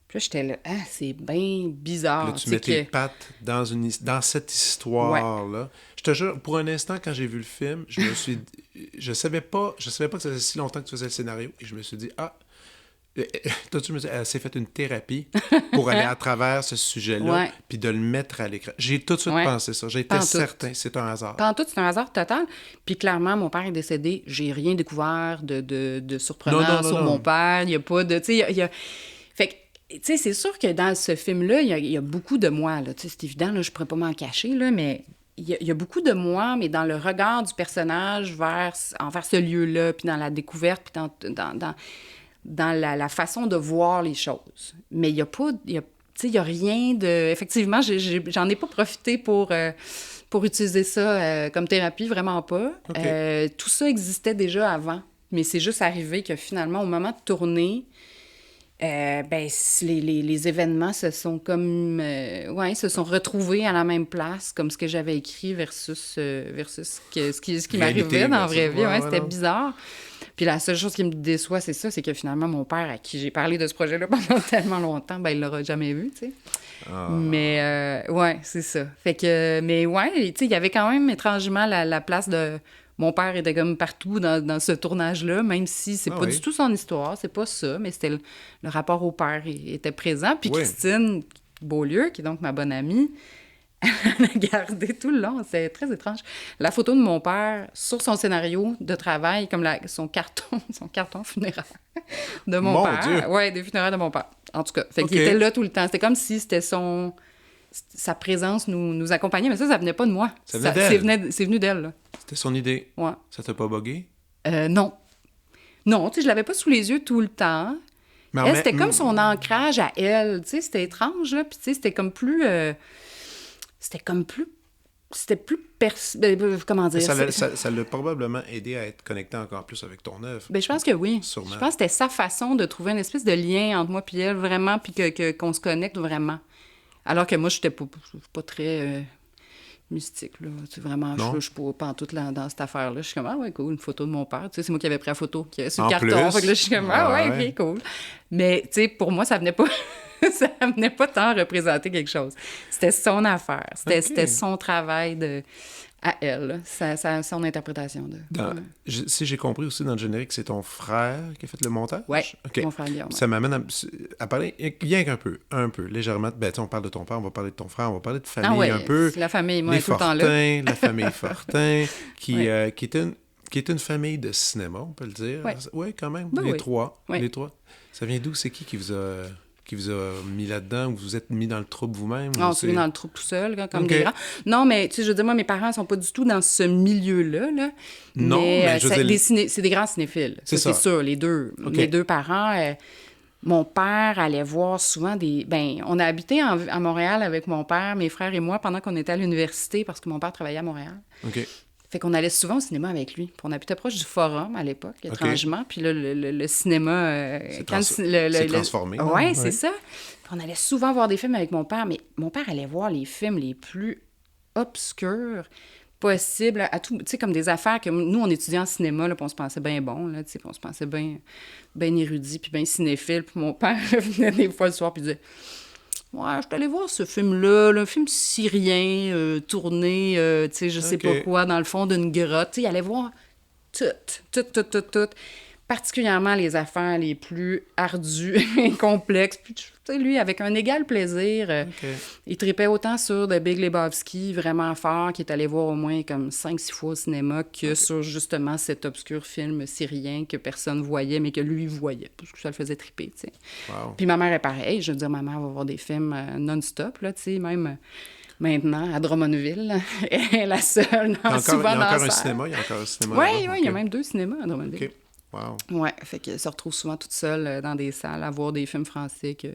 Puis là, j'étais là, ah, c'est bien bizarre. Là, tu mets tes pattes dans cette histoire-là. Je te jure, pour un instant, quand j'ai vu le film, je savais pas que ça faisait si longtemps que tu faisais le scénario, et je me suis dit, toi, tu me dis, elle s'est fait une thérapie pour aller à travers ce sujet-là, puis de le mettre à l'écran. J'ai tout de suite pensé ça. J'étais certain, c'est un hasard. Pas en tout, c'est un hasard total. Puis clairement, mon père est décédé. J'ai rien découvert de surprenant sur mon père. Il n'y a pas de... Tu sais, Fait que, tu sais, c'est sûr que dans ce film-là, il y a beaucoup de moi, là. Tu sais, c'est évident, là, je pourrais pas m'en cacher, là, mais il y a beaucoup de moi, mais dans le regard du personnage envers ce lieu-là, puis dans la découverte, puis dans la façon de voir les choses. Mais il n'y a pas... Tu sais, il n'y a rien de... Effectivement, j'en ai pas profité pour utiliser ça comme thérapie, vraiment pas. Okay. Tout ça existait déjà avant, mais c'est juste arrivé que finalement, au moment de tourner... les événements se sont se sont retrouvés à la même place, comme ce que j'avais écrit versus ce qui m'arrivait dans la vraie vie. C'était bizarre. Puis la seule chose qui me déçoit, c'est ça, c'est que finalement, mon père, à qui j'ai parlé de ce projet-là pendant tellement longtemps, ben il l'aura jamais vu, tu sais. Mais, c'est ça. Fait que, mais tu sais, il y avait quand même étrangement la place de... Mon père était comme partout dans ce tournage-là, même si c'est pas du tout son histoire, c'est pas ça, mais c'était le rapport au père était présent. Puis Christine Beaulieu, qui est donc ma bonne amie, elle a gardé tout le long, c'est très étrange, la photo de mon père sur son scénario de travail, comme son carton funéraire de mon père. Oui, des funéraires de mon père, en tout cas. Fait qu'il était là tout le temps. C'était comme si c'était sa présence nous accompagnait, mais ça venait pas de moi. Ça venait d'elle. C'est venu d'elle, là. C'était son idée. Ouais. Ça t'a pas buggé? Non. Non, tu sais, je l'avais pas sous les yeux tout le temps. Mais elle, c'était comme son ancrage à elle, tu sais, c'était étrange, là. Puis, tu sais, c'était plus... comment dire? Ça l'a probablement aidé à être connecté encore plus avec ton œuvre. Ben, je pense que oui. Sûrement. Je pense que c'était sa façon de trouver une espèce de lien entre moi et elle, vraiment, puis qu'on se connecte vraiment. Alors que moi, je n'étais pas très mystique, là. C'est vraiment, je suis pas en tout dans cette affaire-là. Je suis comme, ah ouais, cool, une photo de mon père. Tu sais, c'est moi qui avais pris la photo sur le carton. Fait que là, je suis comme, ok, cool. Mais, tu sais, pour moi, ça venait pas... ça venait pas tant représenter quelque chose. C'était son affaire. C'était son travail à elle. Son interprétation de... Si j'ai compris aussi dans le générique, c'est ton frère qui a fait le montage? Oui, mon frère Guillaume. Ça m'amène à parler, rien qu'un peu, légèrement. Ben, on parle de ton père, on va parler de ton frère, on va parler de famille un peu. La famille, moi, les tout le temps là. La famille Fortin, qui est une famille de cinéma, on peut le dire. Oui, quand même. Les trois. Ça vient d'où? C'est qui vous a mis là-dedans, ou vous êtes mis dans le trouble vous-même? On s'est mis dans le trouble tout seul, comme des grands. Non, mais tu sais, je veux dire, moi, mes parents sont pas du tout dans ce milieu-là. Là. Non, mais c'est des grands cinéphiles. C'est sûr, les deux. Mes deux parents... mon père allait voir souvent on a habité à Montréal avec mon père, mes frères et moi, pendant qu'on était à l'université, parce que mon père travaillait à Montréal. OK. Fait qu'on allait souvent au cinéma avec lui. Puis on habitait proche du Forum à l'époque, étrangement. Puis là, le cinéma... c'est transformé. Oui, c'est ça. Puis on allait souvent voir des films avec mon père, mais mon père allait voir les films les plus obscurs possibles, à tout, tu sais, comme des affaires que nous, on étudiait en cinéma, là, puis on se pensait bien bon, là, tu sais, puis on se pensait bien érudit, puis bien cinéphile. Puis mon père venait des fois le soir, puis disait... Ouais, je suis allée voir ce film-là, un film syrien, tourné, tu sais, je sais pas quoi, dans le fond d'une grotte. Il allait voir tout. Particulièrement les affaires les plus ardues et complexes. Puis, tu sais, lui, avec un égal plaisir, il tripait autant sur The Big Lebowski, vraiment fort, qu'il est allé voir au moins comme 5-6 fois au cinéma, que sur justement cet obscur film syrien que personne voyait, mais que lui voyait, parce que ça le faisait triper, tu sais. Wow. Puis ma mère est pareille. Je veux dire, ma mère va voir des films non-stop, là, tu sais, même... Maintenant, à Drummondville, elle est la seule souvent dans la salle. Il y a encore un cinéma. Oui, il y a même 2 cinémas à Drummondville. OK. Wow. Oui, fait qu'elle se retrouve souvent toute seule dans des salles à voir des films français que,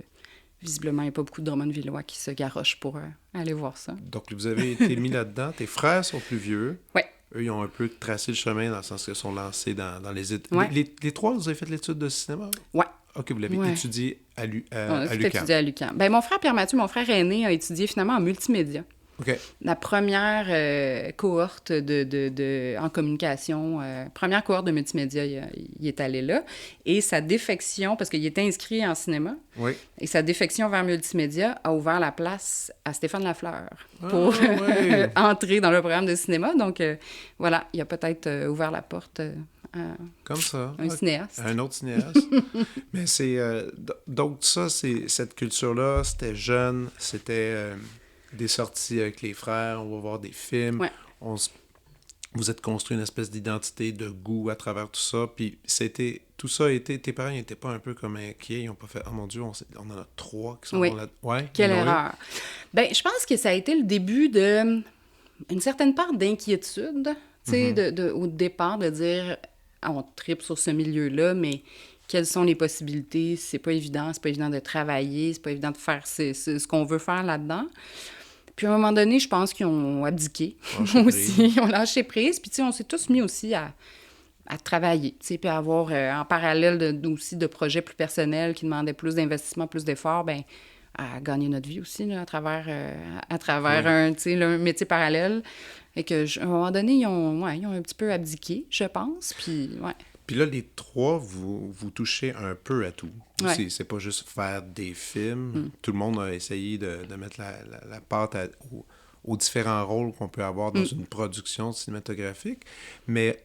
visiblement, il n'y a pas beaucoup de Drummondvillois qui se garochent pour aller voir ça. Donc, vous avez été mis là-dedans. Tes frères sont plus vieux. Oui. Eux, ils ont un peu tracé le chemin dans le sens qu'ils sont lancés dans les études. Ouais. Les trois, vous avez fait l'étude de cinéma? Oui. OK, vous l'avez étudié à On a tout l'UQAM. étudié à l'UQAM. Ben, mon frère Pierre-Mathieu, mon frère aîné, a étudié finalement en multimédia. OK. La première cohorte en communication, première cohorte de multimédia, il est allé là. Et sa défection, parce qu'il était inscrit en cinéma, Oui. et sa défection vers multimédia a ouvert la place à Stéphane Lafleur pour ouais. entrer dans le programme de cinéma. Donc, voilà, il a peut-être ouvert la porte à Comme ça. un cinéaste. Un autre cinéaste. Mais c'est... donc ça, c'est cette culture-là, c'était jeune, c'était... des sorties avec les frères, on va voir des films. Ouais. Vous êtes construit une espèce d'identité, de goût à travers tout ça. Puis tout ça a été... Tes parents n'étaient pas un peu comme inquiets. Ils n'ont pas fait « Oh mon Dieu, on en a 3 qui sont là. » Ouais. Quelle erreur. Ben, je pense que ça a été le début de une certaine part d'inquiétude, tu sais, au départ, de dire ah, on tripe sur ce milieu-là, mais quelles sont les possibilités? C'est pas évident de travailler, c'est pas évident de faire ce qu'on veut faire là-dedans. Puis à un moment donné, je pense qu'ils ont abdiqué aussi, ils ont lâché prise. Puis tu sais, on s'est tous mis aussi à travailler, tu sais, puis à avoir en parallèle aussi de projets plus personnels qui demandaient plus d'investissement, plus d'efforts, ben à gagner notre vie aussi là, à travers un, tu sais, un métier parallèle. Et que à un moment donné, ils ont un petit peu abdiqué, je pense. Puis ouais. Puis là, les 3, vous touchez un peu à tout. Ouais. C'est pas juste faire des films. Tout le monde a essayé de mettre la pâte aux différents rôles qu'on peut avoir dans une production cinématographique. Mais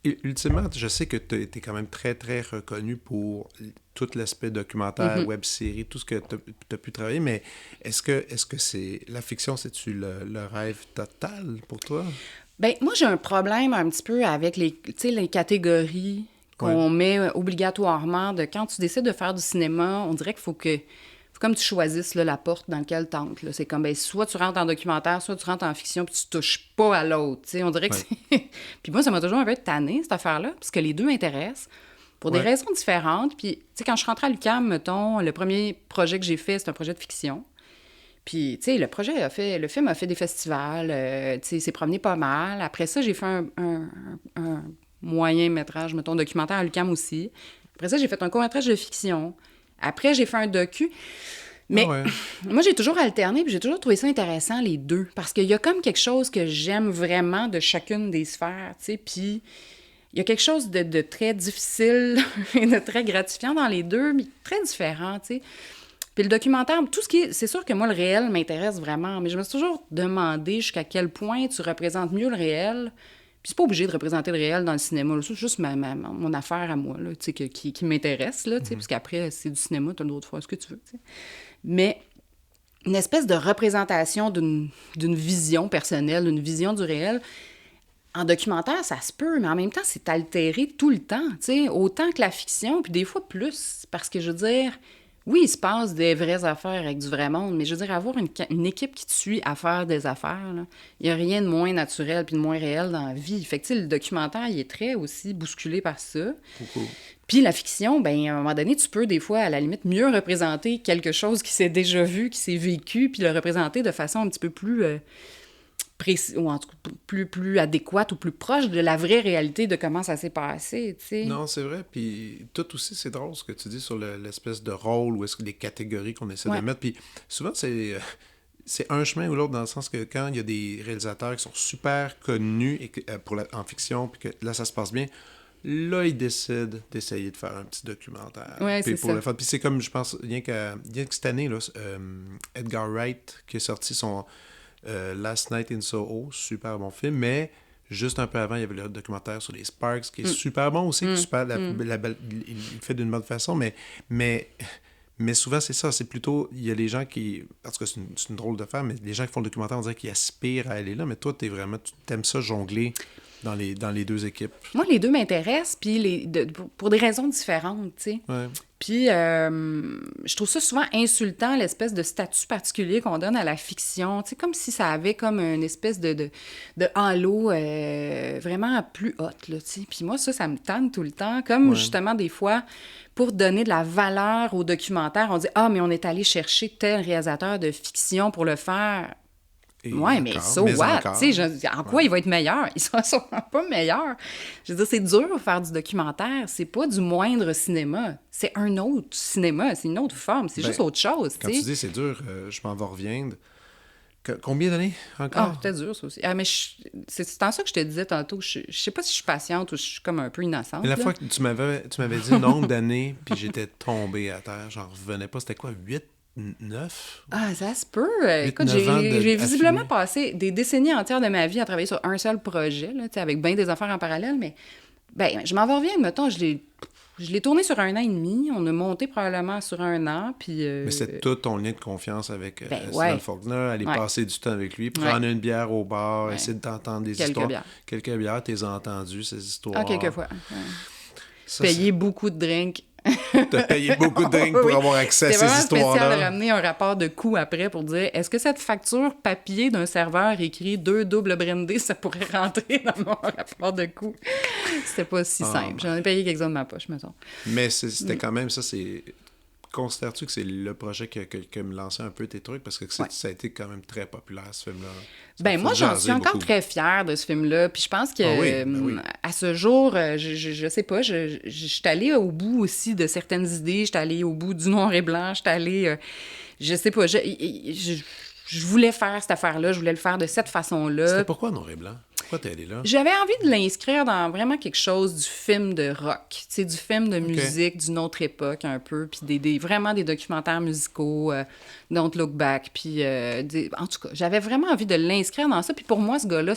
ultimement, je sais que tu es quand même très, très reconnu pour tout l'aspect documentaire, web-série, tout ce que tu as pu travailler. Mais est-ce que c'est la fiction, c'est-tu le rêve total pour toi? Bien, moi, j'ai un problème un petit peu avec les catégories qu'on met obligatoirement de quand tu décides de faire du cinéma, on dirait qu'il faut comme tu choisisses là, la porte dans laquelle tu entres. C'est comme, ben, soit tu rentres en documentaire, soit tu rentres en fiction, puis tu touches pas à l'autre. T'sais. On dirait que c'est... Puis moi, ça m'a toujours un peu tanné, cette affaire-là, parce que les deux m'intéressent pour des raisons différentes. Puis, tu sais, quand je suis rentrée à l'UQAM, mettons, le premier projet que j'ai fait, c'est un projet de fiction. Puis, tu sais, le film a fait des festivals, tu sais, il s'est promené pas mal. Après ça, j'ai fait un moyen métrage, mettons, documentaire à l'UQAM aussi. Après ça, j'ai fait un court-métrage de fiction. Après, j'ai fait un docu. Mais moi, j'ai toujours alterné, puis j'ai toujours trouvé ça intéressant, les deux. Parce qu'il y a comme quelque chose que j'aime vraiment de chacune des sphères, tu sais. Puis, il y a quelque chose de très difficile et de très gratifiant dans les deux, mais très différent, tu sais. Puis le documentaire, tout ce qui est... C'est sûr que moi, le réel m'intéresse vraiment, mais je me suis toujours demandé jusqu'à quel point tu représentes mieux le réel. Puis c'est pas obligé de représenter le réel dans le cinéma. C'est juste mon affaire à moi, là, tu sais, qui m'intéresse, là, tu sais, parce qu'après, c'est du cinéma, t'as le droit de faire ce que tu veux, tu sais. Mais une espèce de représentation d'une vision personnelle, d'une vision du réel... En documentaire, ça se peut, mais en même temps, c'est altéré tout le temps, tu sais, autant que la fiction, puis des fois plus, parce que, je veux dire... Oui, il se passe des vraies affaires avec du vrai monde, mais je veux dire, avoir une équipe qui te suit à faire des affaires, il n'y a rien de moins naturel puis de moins réel dans la vie. Fait que, tu sais, le documentaire, il est très aussi bousculé par ça. Puis la fiction, ben à un moment donné, tu peux des fois, à la limite, mieux représenter quelque chose qui s'est déjà vu, qui s'est vécu, puis le représenter de façon un petit peu plus précis, ou en tout cas plus adéquate ou plus proche de la vraie réalité de comment ça s'est passé, tu sais. Non, c'est vrai. Puis tout aussi, c'est drôle ce que tu dis sur l'espèce de rôle ou est-ce que les catégories qu'on essaie de mettre. Puis souvent, c'est un chemin ou l'autre dans le sens que quand il y a des réalisateurs qui sont super connus et en fiction, puis que là, ça se passe bien, là, ils décident d'essayer de faire un petit documentaire. Ouais, puis c'est ça. Puis c'est comme, je pense, rien que cette année, là, Edgar Wright qui a sorti son Last Night in Soho, super bon film, mais juste un peu avant, il y avait le documentaire sur les Sparks qui est super bon aussi, qui est super, il fait d'une bonne façon, mais souvent, c'est ça. C'est plutôt... Il y a les gens qui... Parce que c'est une drôle de faire, mais les gens qui font le documentaire, on dirait qu'ils aspirent à aller là. Mais toi, tu t'aimes ça jongler dans les deux équipes. Moi, les deux m'intéressent, puis pour des raisons différentes, tu sais. Ouais. Puis, je trouve ça souvent insultant, l'espèce de statut particulier qu'on donne à la fiction. Tu sais, comme si ça avait comme une espèce de halo vraiment plus haute, là, tu sais. Puis moi, ça me tente tout le temps. Comme, justement, des fois, pour donner de la valeur au documentaire, on dit « Ah, mais on est allé chercher tel réalisateur de fiction pour le faire. » Ouais, mais so what? Tu sais, en quoi il va être meilleur? Ils sont sûrement pas meilleurs. Je veux dire, c'est dur de faire du documentaire. C'est pas du moindre cinéma. C'est un autre cinéma. C'est une autre forme. C'est juste autre chose. Quand tu dis c'est dur, je m'en vais reviendre. Combien d'années encore? Ah, c'était dur, ça aussi. Ah, mais c'est en ça que je te disais tantôt. Je sais pas si je suis patiente ou je suis comme un peu innocente. Mais la fois que tu m'avais dit le nombre d'années, puis j'étais tombé à terre, j'en revenais pas. C'était quoi, 8? 9? Ah, ça se peut. Écoute, j'ai visiblement passé des décennies entières de ma vie à travailler sur un seul projet, là, avec bien des affaires en parallèle, mais je m'en vais revenir, mettons, je l'ai tourné sur 1 an et demi, on a monté probablement sur 1 an, puis... Mais c'est tout ton lien de confiance avec Steven Faulkner, aller passer du temps avec lui, prendre une bière au bar, essayer de t'entendre des histoires. Quelques bières, t'es entendu, ces histoires. Ah, quelques fois. Payer beaucoup de drinks. T'as payé beaucoup de drinks pour avoir accès à ces histoires-là. C'est vraiment spécial de ramener un rapport de coût après pour dire est-ce que cette facture papier d'un serveur écrit 2 doubles brandés, ça pourrait rentrer dans mon rapport de coût? C'était pas si simple. J'en ai payé quelques-uns de ma poche, mettons. Mais c'était quand même ça, c'est... Considères-tu que c'est le projet qui me lançait un peu tes trucs? Parce que ça a été quand même très populaire, ce film-là. Moi, j'en suis encore très fière de ce film-là. Puis je pense que à ce jour, je sais pas, je suis allée au bout aussi de certaines idées. Je suis allée au bout du noir et blanc. Je suis allée... je sais pas, je voulais faire cette affaire-là. Je voulais le faire de cette façon-là. C'était pourquoi noir et blanc? Pourquoi t'es allée là? J'avais envie de l'inscrire dans vraiment quelque chose du film de rock, tu sais, du film de musique d'une autre époque un peu, puis vraiment des documentaires musicaux, Don't Look Back, puis en tout cas, j'avais vraiment envie de l'inscrire dans ça, puis pour moi, ce gars-là,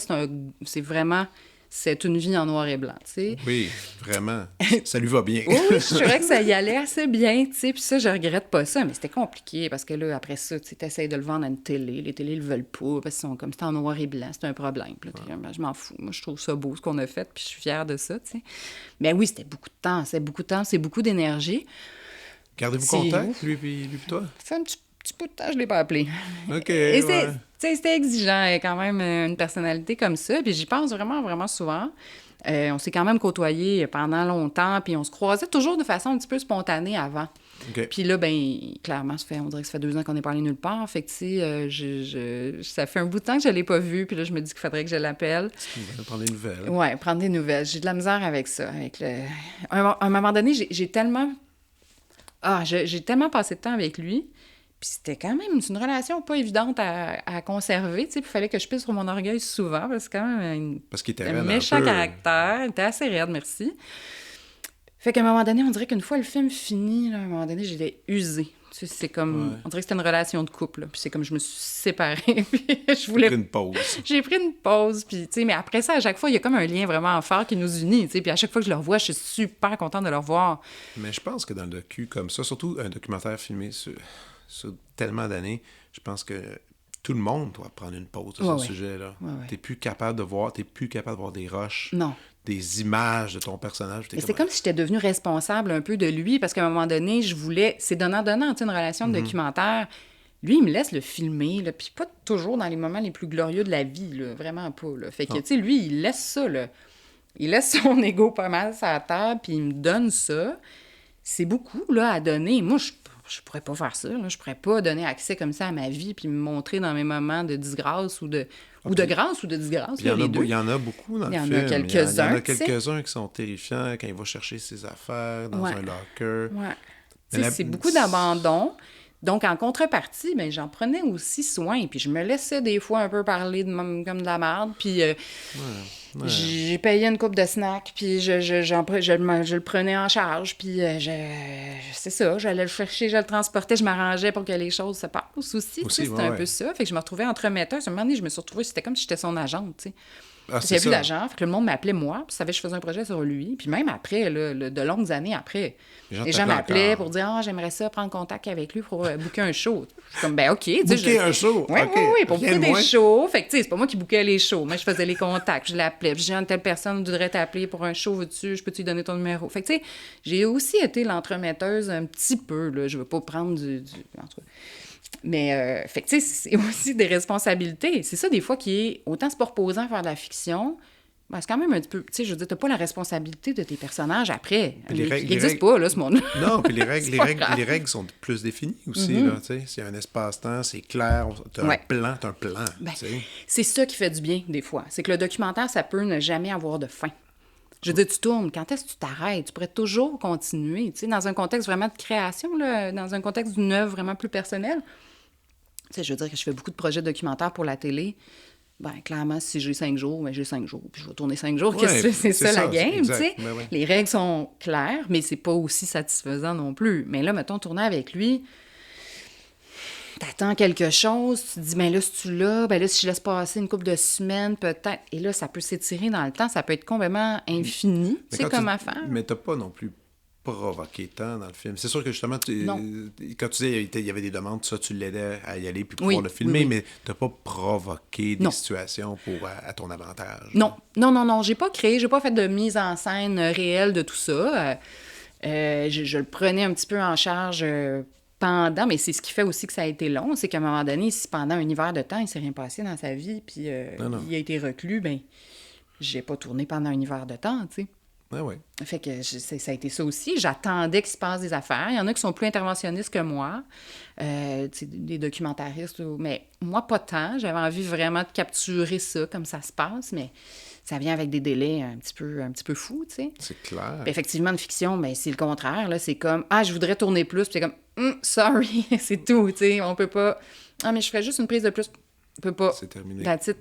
c'est une vie en noir et blanc, tu sais. Oui, vraiment. Ça lui va bien. Oui, je trouvais que ça y allait assez bien, tu sais. Puis ça, je regrette pas ça, mais c'était compliqué parce que là, après ça, tu essaies de le vendre à une télé. Les télés le veulent pas parce qu'ils sont comme c'est en noir et blanc, c'est un problème. Puis là, je m'en fous. Moi, je trouve ça beau ce qu'on a fait, puis je suis fière de ça, tu sais. Mais oui, c'était beaucoup de temps. C'est beaucoup d'énergie. Gardez-vous contact, lui puis toi? Ça fait un petit bout de temps, je l'ai pas appelé. OK, c'était exigeant, quand même, une personnalité comme ça. Puis j'y pense vraiment, vraiment souvent. On s'est quand même côtoyés pendant longtemps, puis on se croisait toujours de façon un petit peu spontanée avant. Okay. Puis là, clairement, on dirait que ça fait 2 ans qu'on n'est pas allé nulle part. Fait que, tu sais, ça fait un bout de temps que je ne l'ai pas vu, puis là, je me dis qu'il faudrait que je l'appelle. Prendre des nouvelles. Oui, prendre des nouvelles. J'ai de la misère avec ça. À un moment donné, j'ai tellement passé de temps avec lui. Puis c'était quand même une relation pas évidente à conserver, tu sais. Puis il fallait que je pisse sur mon orgueil souvent, parce que c'est quand même un méchant caractère. Il était assez raide, merci. Fait qu'à un moment donné, on dirait qu'une fois le film fini, là, à un moment donné, j'étais usée. Tu sais, c'est comme... Ouais. On dirait que c'était une relation de couple, là. Puis c'est comme je me suis séparée, puis je voulais... J'ai pris une pause. J'ai pris une pause, puis tu sais, mais après ça, à chaque fois, il y a comme un lien vraiment fort qui nous unit, tu sais. Puis à chaque fois que je le revois, je suis super contente de le revoir. Mais je pense que dans le docu comme ça, surtout un documentaire filmé sur tellement d'années, je pense que tout le monde doit prendre une pause de ce sujet-là. Ouais. T'es plus capable de voir des rushs, non. Des images de ton personnage. Mais c'est comme si j'étais devenue responsable un peu de lui, parce qu'à un moment donné, je voulais... C'est donnant-donnant, tu sais, une relation de documentaire. Lui, il me laisse le filmer, là, puis pas toujours dans les moments les plus glorieux de la vie, là, vraiment pas, là. Fait que, tu sais, lui, il laisse ça, là. Il laisse son ego pas mal sur la table, puis il me donne ça. C'est beaucoup, là, à donner. Moi, je pourrais pas faire ça, là. Je pourrais pas donner accès comme ça à ma vie puis me montrer dans mes moments de disgrâce ou de grâce ou de disgrâce, Il y, là, les deux. il y en a beaucoup dans le film. Il y en a quelques-uns, Il y en a tu sais. quelques-uns qui sont terrifiants quand il va chercher ses affaires dans un locker. Ouais. Tu sais, c'est beaucoup d'abandon. Donc, en contrepartie, ben, j'en prenais aussi soin. Puis je me laissais des fois un peu parler comme de la merde. Puis j'ai payé une coupe de snacks. Puis je le prenais en charge. Puis c'est ça, j'allais le chercher, je le transportais, je m'arrangeais pour que les choses se passent aussi. Tu sais, c'était un peu ça. Fait que je me retrouvais entremetteuse. À un moment donné, je me suis retrouvée, c'était comme si j'étais son agente, tu sais. J'avais plus d'agent, fait que le monde m'appelait moi, puis savait que je faisais un projet sur lui. Puis même après, là, de longues années après, les gens m'appelaient pour dire « Ah, j'aimerais ça prendre contact avec lui pour booker un show. » Je suis comme « Ben OK. » Booker un show? Oui, oui, pour booker des shows. Fait que tu sais, c'est pas moi qui bookais les shows. Moi, je faisais les contacts, je l'appelais. Puis j'ai telle personne voudrait t'appeler pour un show, veux-tu? Je peux-tu lui donner ton numéro? Fait que tu sais, j'ai aussi été l'entremetteuse un petit peu, là. Je veux pas prendre du... En tout cas. Mais, fait que, tu sais, c'est aussi des responsabilités. C'est ça, des fois, qui est... Autant c'est pas reposant faire de la fiction, ben, c'est quand même un petit peu... Tu sais, je veux dire, t'as pas la responsabilité de tes personnages après. Il n'existe pas, là, ce monde-là. Non, puis les règles sont plus définies aussi, là, tu sais. S'il y a un espace-temps, c'est clair, t'as un plan, Ben, tu sais. c'est ça qui fait du bien, des fois. C'est que le documentaire, ça peut ne jamais avoir de fin. Je veux dire, tu tournes. Quand est-ce que tu t'arrêtes? Tu pourrais toujours continuer, tu sais, dans un contexte vraiment de création, là, dans un contexte d'une œuvre vraiment plus personnelle. Tu sais, je veux dire que je fais beaucoup de projets documentaires pour la télé. Ben clairement, si j'ai 5 jours, ben j'ai 5 jours. Puis je vais tourner 5 jours. Ouais, c'est ça la game, tu sais. Ben ouais. Les règles sont claires, mais c'est pas aussi satisfaisant non plus. Mais là, mettons, tourner avec lui... T'attends quelque chose, tu te dis, ben là, si tu l'as, ben là, si je laisse passer une couple de semaines, peut-être. Et là, ça peut s'étirer dans le temps, ça peut être complètement infini, tu sais, comme affaire. Mais t'as pas non plus provoqué tant dans le film. C'est sûr que justement, quand tu disais il y avait des demandes, ça, tu l'aidais à y aller puis pouvoir le filmer, mais t'as pas provoqué des situations pour à ton avantage. Non, j'ai pas créé, j'ai pas fait de mise en scène réelle de tout ça. Je le prenais un petit peu en charge pendant, mais c'est ce qui fait aussi que ça a été long, c'est qu'à un moment donné, si pendant un hiver de temps, il s'est rien passé dans sa vie, puis il a été reclus, ben j'ai pas tourné pendant un hiver de temps, tu sais. Ah ouais. Fait que ça a été ça aussi. J'attendais qu'il se passe des affaires. Il y en a qui sont plus interventionnistes que moi, des documentaristes, mais moi, pas tant. J'avais envie vraiment de capturer ça, comme ça se passe, mais ça vient avec des délais un petit peu fous, tu sais. C'est clair. Puis effectivement, une fiction, ben, c'est le contraire. Là. C'est comme, je voudrais tourner plus. Puis c'est comme, sorry, c'est tout, tu sais. On peut pas... mais je ferais juste une prise de plus. On peut pas. C'est terminé. That's it.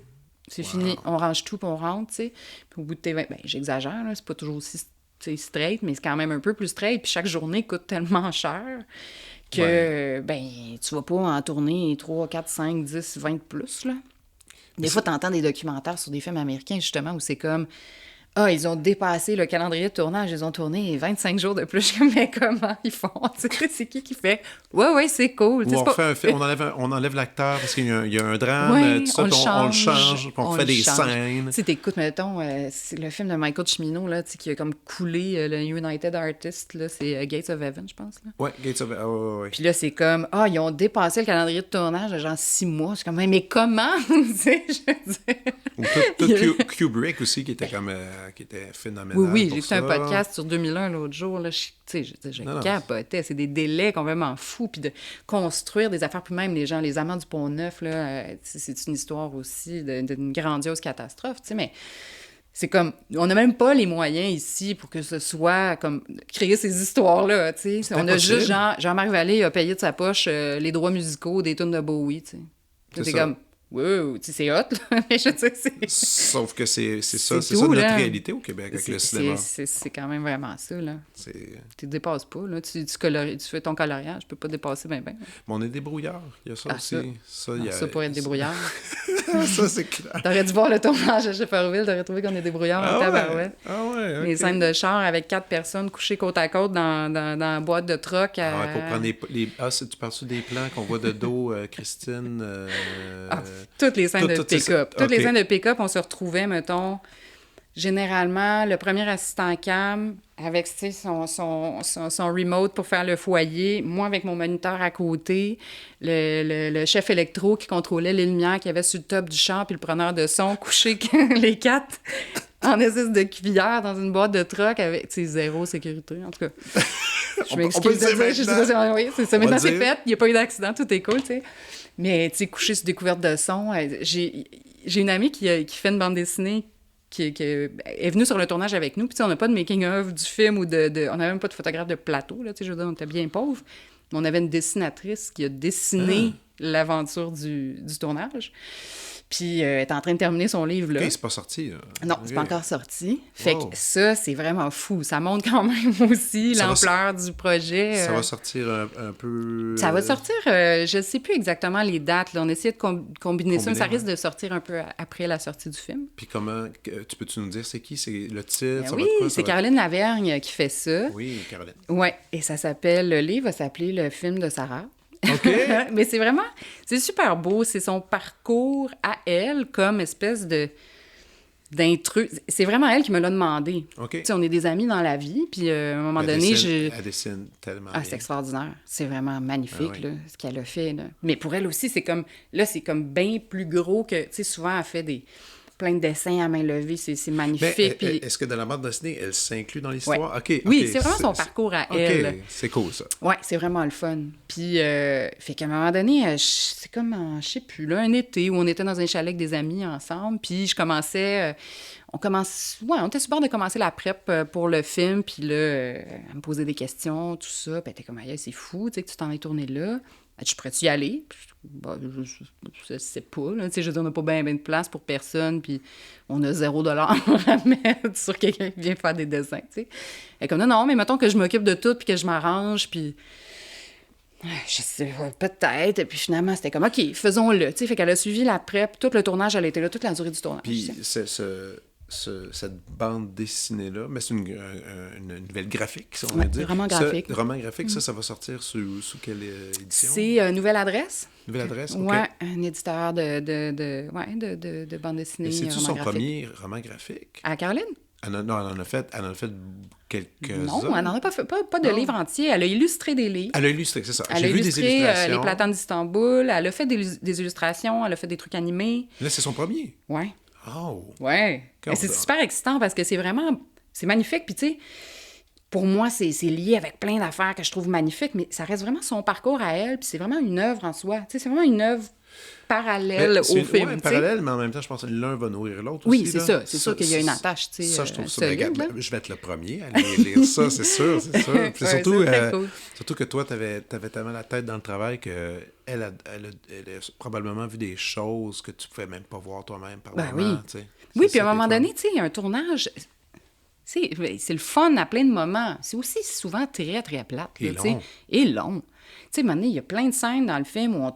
C'est fini. On range tout, puis on rentre, tu sais. Puis au bout de tes 20... Ben, j'exagère, là. C'est pas toujours aussi straight, mais c'est quand même un peu plus straight. Puis chaque journée coûte tellement cher que, ben, tu vas pas en tourner 3, 4, 5, 10, 20 de plus, là. Des fois, t'entends des documentaires sur des films américains, justement, où c'est comme... ils ont dépassé le calendrier de tournage, ils ont tourné 25 jours de plus. Je suis comme, mais comment ils font? C'est qui fait? Ouais, c'est cool. Ou fait un film, on enlève l'acteur parce qu'il y a un drame, tout ça, on le change, puis on fait des scènes. Tu sais, t'écoutes, mettons, c'est le film de Michael Cimino, là, qui a comme coulé le United Artists, là, c'est Gates of Heaven, je pense. Là. Ouais, Gates of Heaven, ouais. Puis là, c'est comme, ils ont dépassé le calendrier de tournage de genre 6 mois. Je suis comme, mais comment? Tu sais, je veux dire... Ou tout Kubrick aussi, qui était comme... qui était phénoménal. Oui, j'ai fait un podcast sur 2001 l'autre jour. Là, je capotais. C'est des délais complètement fous. Puis de construire des affaires, puis même les amants du Pont-Neuf, là, c'est une histoire aussi d'une grandiose catastrophe. Mais c'est comme, on n'a même pas les moyens ici pour que ce soit comme créer ces histoires-là. On a juste Jean-Marc Vallée a payé de sa poche les droits musicaux des tunes de Bowie. C'est comme... Wow, tu sais, c'est hot, là. Mais je sais que c'est... Sauf que c'est ça tout, notre réalité au Québec avec le cinéma. C'est quand même vraiment ça, là. Tu dépasses pas, là. Tu fais ton coloriage, je peux pas dépasser ben. Mais on est débrouillard, il y a ça aussi. Ça pour être débrouillard. Ça, c'est clair. T'aurais dû voir le tournage à Shefferville, t'aurais trouvé qu'on est débrouillard en tabarouette. Ouais, okay. Les scènes de char avec 4 personnes couchées côte à côte dans la boîte de truck. Pour prendre tu parles-tu des plans qu'on voit de dos, Christine... Toutes les scènes de pick-up. Toutes les scènes de pick-up, on se retrouvait, mettons, généralement, le premier assistant cam avec son remote pour faire le foyer, moi avec mon moniteur à côté, le chef électro qui contrôlait les lumières qu'il y avait sur le top du char, puis le preneur de son couché les 4 en espèce de cuillère dans une boîte de truck avec, tu sais, zéro sécurité, en tout cas. Je m'excuse de dire, je sais pas si oui, c'est ça. Maintenant, c'est fait, il n'y a pas eu d'accident, tout est cool, tu sais. Mais, tu sais, coucher sur découverte de son, j'ai une amie qui fait une bande dessinée qui est venue sur le tournage avec nous, puis tu sais, on n'a pas de making-of du film ou on n'avait même pas de photographe de plateau, là, tu sais, je veux dire, on était bien pauvres. Mais on avait une dessinatrice qui a dessiné l'aventure du tournage. Puis elle est en train de terminer son livre, là. OK, c'est pas sorti, là. Non, c'est pas encore sorti. Fait que ça, c'est vraiment fou. Ça montre quand même aussi l'ampleur du projet. Ça va sortir un peu... Ça va sortir, je sais plus exactement les dates, là. On essaie de combiner ça, mais ça risque de sortir un peu après la sortie du film. Puis comment... Peux-tu nous dire c'est qui? C'est le titre? Oui, c'est Caroline Lavergne qui fait ça. Oui, Caroline. Oui, et ça s'appelle... Le livre va s'appeler Le film de Sarah. OK. Mais c'est super beau. C'est son parcours à elle comme espèce d'intrus. C'est vraiment elle qui me l'a demandé. OK. Tu sais, on est des amis dans la vie, puis à un moment donné, elle dessine tellement bien. c'est extraordinaire. C'est vraiment magnifique, oui. là, ce qu'elle a fait. Là. Mais pour elle aussi, c'est comme bien plus gros que... Tu sais, souvent, elle fait plein de dessins à main levée. C'est magnifique. Mais, puis... est-ce que dans la bande dessinée, elle s'inclut dans l'histoire? Ouais. Oui, c'est vraiment son parcours à elle. OK, c'est cool, ça. Oui, c'est vraiment le fun. Puis, fait qu'à un moment donné, c'est comme, je sais plus, là, un été où on était dans un chalet avec des amis ensemble, puis je commençais... on était sur le bord de commencer la prep pour le film, puis là, elle me posait des questions, tout ça, puis elle était comme, hey, c'est fou, tu sais, que tu t'en es tourné là. Je pourrais-tu y aller? Puis, je sais pas, là, tu sais, je veux dire, on n'a pas bien de place pour personne, puis on a $0 à mettre sur quelqu'un qui vient faire des dessins, tu sais. Elle est comme, non, mais mettons que je m'occupe de tout, puis que je m'arrange, puis... Je sais, peut-être. Puis finalement, c'était comme, OK, faisons-le. Tu sais, fait qu'elle a suivi la prep. Tout le tournage, elle était là, toute la durée du tournage. Puis cette bande dessinée-là, mais c'est une nouvelle graphique, si on veut dire. Roman graphique. Roman graphique, ça va sortir sous quelle édition? C'est Nouvelle Adresse. Nouvelle Adresse, OK. Oui, un éditeur de bande dessinée. Et c'est-tu son graphique. premier roman graphique? À Caroline? Elle en a fait quelques-uns. Non, elle n'en a pas fait, pas de livre entier. Elle a illustré des livres. Elle a illustré, c'est ça. Elle a illustré Les Platanes d'Istanbul. Elle a fait des illustrations. Elle a fait des trucs animés. Là, c'est son premier? Oui. Oh! Oui. C'est super excitant parce que c'est vraiment... C'est magnifique. Puis tu sais, pour moi, c'est lié avec plein d'affaires que je trouve magnifiques, mais ça reste vraiment son parcours à elle. Puis c'est vraiment une œuvre en soi. Tu sais, c'est vraiment une œuvre parallèle au film. Oui, parallèle, mais en même temps, je pense que l'un va nourrir l'autre oui, aussi. c'est ça. C'est sûr qu'il y a une attache, tu sais. Ça, je trouve ça. solide, Je vais être le premier à aller lire ça, c'est sûr, c'est sûr. Puis surtout, cool. Surtout que toi, t'avais tellement la tête dans le travail qu'elle a probablement vu des choses que tu pouvais même pas voir toi-même par moment. Oui, oui, puis à un moment donné, tu sais, il y a un tournage... C'est le fun à plein de moments. C'est aussi souvent très, très plate. Et long. Tu sais, à un moment donné, il y a plein de scènes dans le film où on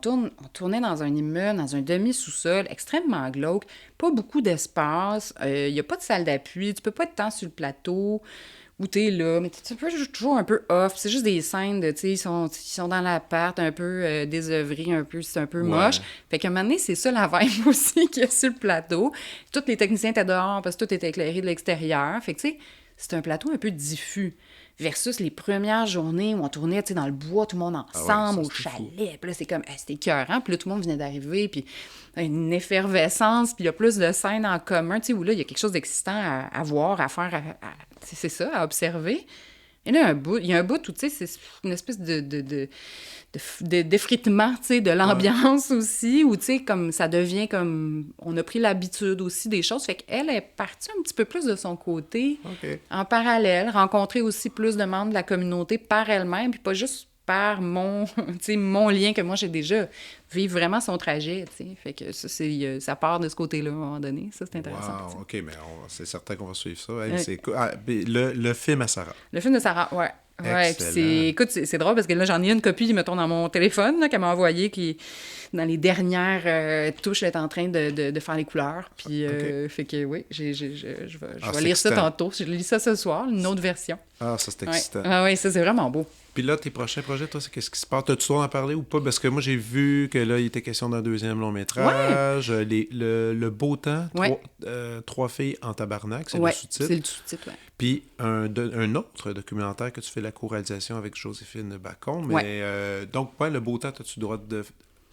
tournait dans un immeuble, dans un demi-sous-sol, extrêmement glauque, pas beaucoup d'espace, il n'y a pas de salle d'appui, tu peux pas être tant sur le plateau, où t'es là, mais tu peux toujours un peu off. C'est juste des scènes de, tu sais, ils sont dans l'appart, un peu désœuvrés, c'est un peu moche. Fait qu'à un moment donné, c'est ça la vibe aussi qu'il y a sur le plateau. Tous les techniciens étaient dehors parce que tout était éclairé de l'extérieur. Fait que, tu sais, c'est un plateau un peu diffus. Versus les premières journées où on tournait, tu sais, dans le bois, tout le monde ensemble, au chalet. Puis là, c'est comme, c'était écœurant. Puis là, tout le monde venait d'arriver, puis une effervescence, puis il y a plus de scènes en commun, tu sais, où là, il y a quelque chose d'excitant à voir, à faire, c'est ça, à observer. Et là, il y a un bout où, tu sais, c'est une espèce d'effritement, tu sais, de l'ambiance aussi, où, tu sais, comme ça devient comme... On a pris l'habitude aussi des choses. Fait qu'elle est partie un petit peu plus de son côté, en parallèle, rencontrer aussi plus de membres de la communauté par elle-même, puis pas juste par mon lien que moi j'ai déjà. Vivre vraiment son trajet, tu sais. Fait que ça part de ce côté-là, à un moment donné. Ça, c'est intéressant. Wow, OK, mais c'est certain qu'on va suivre ça. Hey, c'est cool. Le film à Sarah. Le film de Sarah, ouais. Ouais, puis écoute, c'est drôle parce que là, j'en ai une copie, mettons, dans mon téléphone, là, qu'elle m'a envoyée, qui, dans les dernières touches, elle est en train de faire les couleurs. Puis, fait que oui, je vais lire ça tantôt. Je lis ça ce soir, une autre version. Ah, ça, c'est excitant. Ah oui, ça, c'est vraiment beau. Puis là, tes prochains projets, toi, c'est qu'est-ce qui se passe? T'as-tu droit d'en parler ou pas? Parce que moi, j'ai vu que là, il était question d'un deuxième long-métrage. Le Beau Temps, 3 filles en tabarnak, c'est le sous-titre. C'est le sous-titre, oui. Puis un autre documentaire que tu fais la co-réalisation avec Joséphine Bacon. Mais donc, le Beau Temps, as-tu le droit de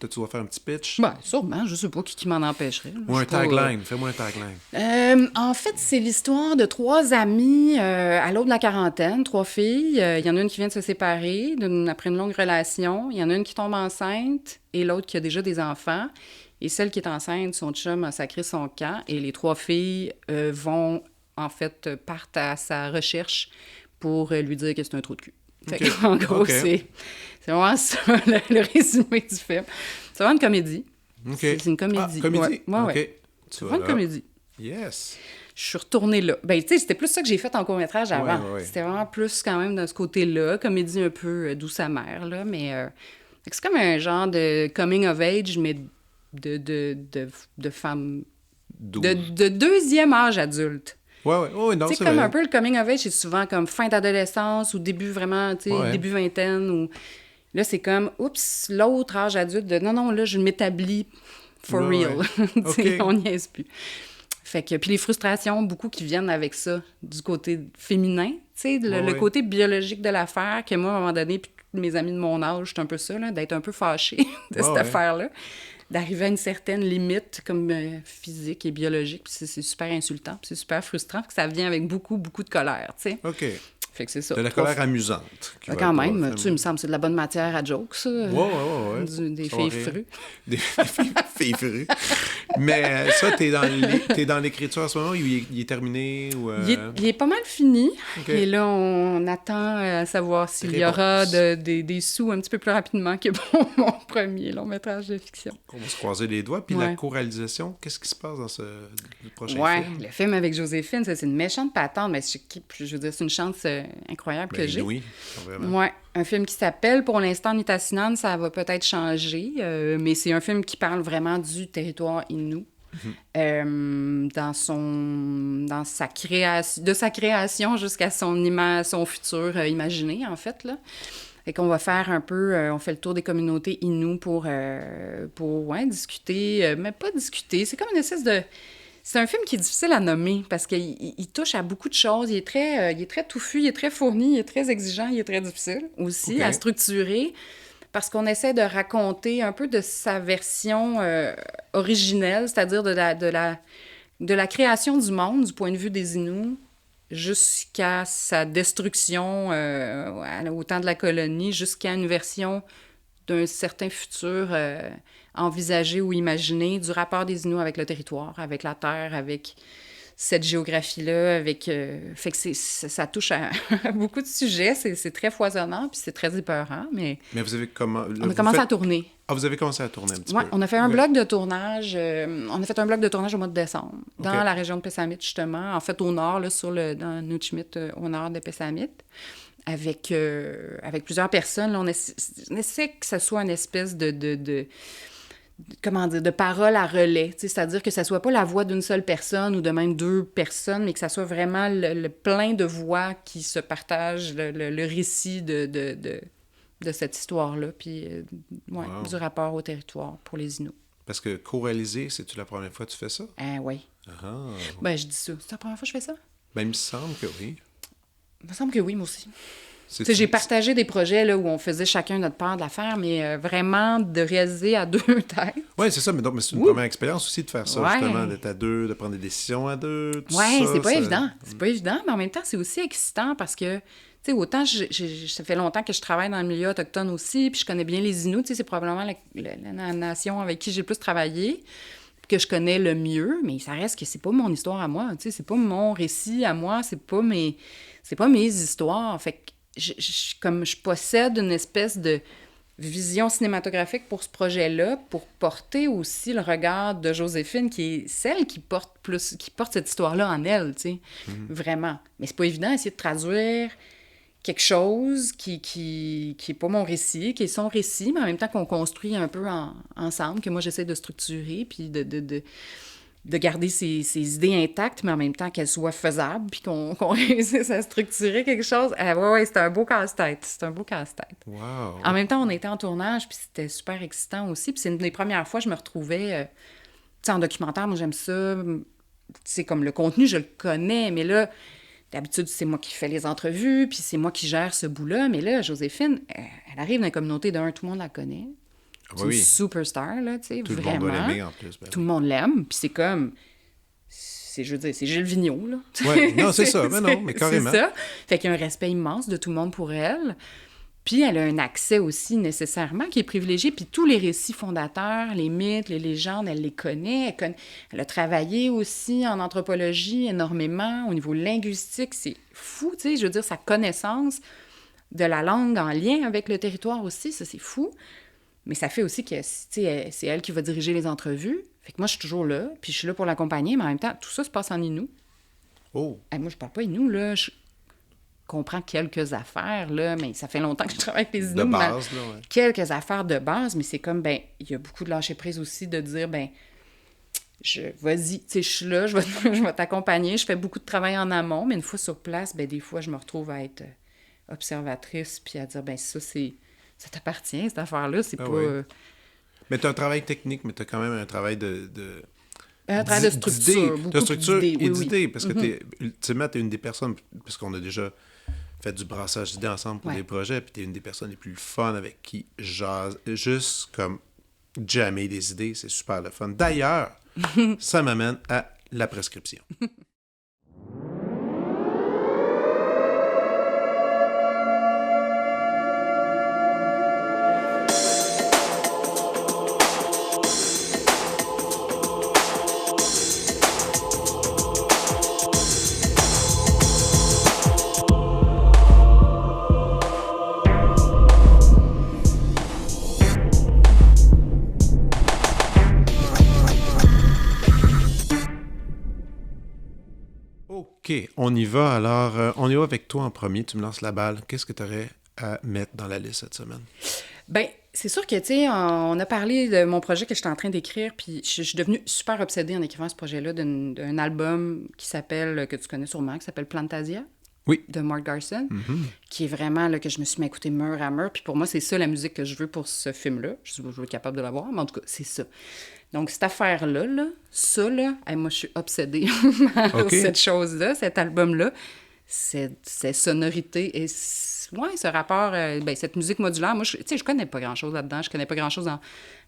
Tu dois faire un petit pitch? Ben, sûrement, je sais pas qui m'en empêcherait. Là. Ou Je un suis pas, tagline. Fais-moi un tagline. En fait, c'est l'histoire de 3 amies à l'aube de la quarantaine, 3 filles. Il y en a une qui vient de se séparer après une longue relation. Il y en a une qui tombe enceinte et l'autre qui a déjà des enfants. Et celle qui est enceinte, son chum a sacré son camp. Et les 3 filles partent à sa recherche pour lui dire que c'est un trou de cul. Fait que, en gros, c'est vraiment ça, le résumé du film. C'est vraiment une comédie. Okay. C'est une comédie. Comédie? Ouais. C'est vraiment une comédie. Yes. Je suis retournée là. Ben, tu sais, c'était plus ça que j'ai fait en court-métrage avant. Ouais. C'était vraiment plus quand même dans ce côté-là, comédie un peu douce amère, là, mais c'est comme un genre de coming of age, mais de femmes... De deuxième âge adulte. Ouais, non, c'est comme vrai. Un peu le coming of age, c'est souvent comme fin d'adolescence ou début vraiment, tu sais, début vingtaine. Ou... Là, c'est comme, oups, l'autre âge adulte de non, là, je m'établis for real. Okay. On n'y est plus. Fait que, puis les frustrations, beaucoup qui viennent avec ça, du côté féminin, tu sais, le côté biologique de l'affaire, que moi, à un moment donné, puis mes amis de mon âge, c'est un peu ça, là, d'être un peu fâchée de cette affaire-là. D'arriver à une certaine limite comme physique et biologique, puis c'est super insultant, puis c'est super frustrant, parce que ça vient avec beaucoup, beaucoup de colère, tu sais. OK. Fait que c'est ça. De la colère amusante. Quand même, tu sais, il me semble que c'est de la bonne matière à jokes, ça. Ouais. Des filles frues. Des filles frues. Mais ça, t'es dans l'écriture en ce moment, ou il est terminé? Ou, il est pas mal fini. Okay. Et là, on attend à savoir s'il y aura des sous un petit peu plus rapidement que pour mon premier long-métrage de fiction. On va se croiser les doigts. Puis la co-réalisation, qu'est-ce qui se passe dans ce prochain film? Ouais, le film avec Joséphine, c'est une méchante patente, mais je veux dire, c'est une chance incroyable que j'ai. Oui, vraiment. Ouais, un film qui s'appelle, pour l'instant, Nitassinan, ça va peut-être changer, mais c'est un film qui parle vraiment du territoire Innu. De sa création jusqu'à son futur imaginé, en fait, là. Fait qu'on va faire un peu, on fait le tour des communautés Innu pour discuter, mais pas discuter, c'est comme une espèce de... C'est un film qui est difficile à nommer parce qu'il touche à beaucoup de choses. Il est très touffu, il est très fourni, il est très exigeant, il est très difficile aussi à structurer parce qu'on essaie de raconter un peu de sa version originelle, c'est-à-dire de la création du monde du point de vue des Inuits jusqu'à sa destruction au temps de la colonie, jusqu'à une version d'un certain futur envisagé ou imaginé du rapport des Inuits avec le territoire, avec la terre, avec cette géographie-là, fait que ça touche à beaucoup de sujets, c'est très foisonnant, puis c'est très épeurant, mais vous avez on a commencé à tourner. Ah, vous avez commencé à tourner un petit peu? Oui, on a fait un bloc de tournage, on a fait un bloc de tournage au mois de décembre, dans la région de Pessamit, justement, en fait au nord, là, dans Nutchmit, au nord de Pessamit. Avec plusieurs personnes. Là, on essaie que ça soit une espèce de parole à relais. C'est-à-dire que ça soit pas la voix d'une seule personne ou de même 2 personnes, mais que ça soit vraiment le plein de voix qui se partagent le récit de cette histoire-là, puis du rapport au territoire pour les Inuits. Parce que co-réaliser, c'est-tu la première fois que tu fais ça? Oui. Ah. Ben, je dis ça. C'est la première fois que je fais ça? Ben, il me semble que oui. Il me semble que oui, moi aussi. J'ai partagé des projets là, où on faisait chacun notre part de l'affaire, mais vraiment de réaliser à 2 têtes. Oui, c'est ça, mais c'est une première expérience aussi de faire ça, justement, d'être à 2, de prendre des décisions à 2. Oui, c'est pas évident. C'est pas évident, mais en même temps, c'est aussi excitant parce que, tu sais, autant ça fait longtemps que je travaille dans le milieu autochtone aussi, puis je connais bien les Inuits, c'est probablement la nation avec qui j'ai le plus travaillé, que je connais le mieux, mais ça reste que c'est pas mon histoire à moi, tu sais, c'est pas mon récit à moi, c'est pas mes histoires. Fait que comme je possède une espèce de vision cinématographique pour ce projet-là, pour porter aussi le regard de Joséphine, qui est celle qui porte cette histoire-là en elle, tu sais, vraiment. Mais c'est pas évident d'essayer de traduire quelque chose qui est pas mon récit, qui est son récit, mais en même temps qu'on construit un peu ensemble, que moi j'essaie de structurer, puis de garder ses idées intactes, mais en même temps qu'elles soient faisables, puis qu'on réussisse à structurer quelque chose. Oui, c'est un beau casse-tête. C'est un beau casse-tête. Wow. En même temps, on était en tournage, puis c'était super excitant aussi. Puis c'est une des premières fois que je me retrouvais... tu sais, en documentaire, moi, j'aime ça. C'est comme le contenu, je le connais, mais là, d'habitude, c'est moi qui fais les entrevues, puis c'est moi qui gère ce bout-là. Mais là, Joséphine, elle arrive dans la communauté tout le monde la connaît. Ah, C'est une superstar, là, tu sais, Tout vraiment. le monde doit l'aimer, en plus. Ben Tout le monde l'aime, puis c'est comme... Je veux dire, c'est Gilles Vigneault, là. Ouais, non, c'est ça, mais non, mais carrément. C'est ça. Fait qu'il y a un respect immense de tout le monde pour elle. Puis elle a un accès aussi nécessairement qui est privilégié. Puis tous les récits fondateurs, les mythes, les légendes, elle les connaît. Elle a travaillé aussi en anthropologie énormément. Au niveau linguistique, c'est fou, tu sais. Je veux dire, sa connaissance de la langue en lien avec le territoire aussi, ça, c'est fou. Mais ça fait aussi que, tu sais, c'est elle qui va diriger les entrevues. Fait que moi, je suis toujours là, puis je suis là pour l'accompagner, mais en même temps, tout ça se passe en Innu. Oh! Moi, je parle pas Innu, là. Je comprends quelques affaires, là, mais ça fait longtemps que je travaille avec les Innu. De base, là, ouais. Quelques affaires de base, mais c'est comme, il y a beaucoup de lâcher-prise aussi de dire, vas-y, tu sais, je suis là, je vais t'accompagner. Je fais beaucoup de travail en amont, mais une fois sur place, des fois, je me retrouve à être observatrice, puis à dire, ça t'appartient, cette affaire-là, c'est pas... Oui. Mais tu as un travail technique, mais tu as quand même un travail un travail de structure, de structure et d'idées, parce que ultimement, tu es une des personnes, parce qu'on a déjà fait du brassage d'idées ensemble pour des projets, puis tu es une des personnes les plus fun avec qui jase, juste comme jammer des idées, c'est super le fun. D'ailleurs, ça m'amène à la prescription. OK, on y va. Alors, on y va avec toi en premier. Tu me lances la balle. Qu'est-ce que tu aurais à mettre dans la liste cette semaine? C'est sûr que, tu sais, on a parlé de mon projet que j'étais en train d'écrire, puis je suis devenue super obsédée en écrivant ce projet-là d'un album qui s'appelle, que tu connais sûrement, qui s'appelle Plantasia. Oui. De Mark Garson, qui est vraiment, là, que je me suis mis à écouter mur à mur. Puis pour moi, c'est ça la musique que je veux pour ce film-là. Je sais pas si je vais être capable de l'avoir, mais en tout cas, c'est ça. Donc, cette affaire-là, moi, je suis obsédée par cette chose-là, cet album-là. Cette sonorité et ce rapport, cette musique modulaire. Moi, je connais pas grand-chose là-dedans. Je connais pas grand-chose dans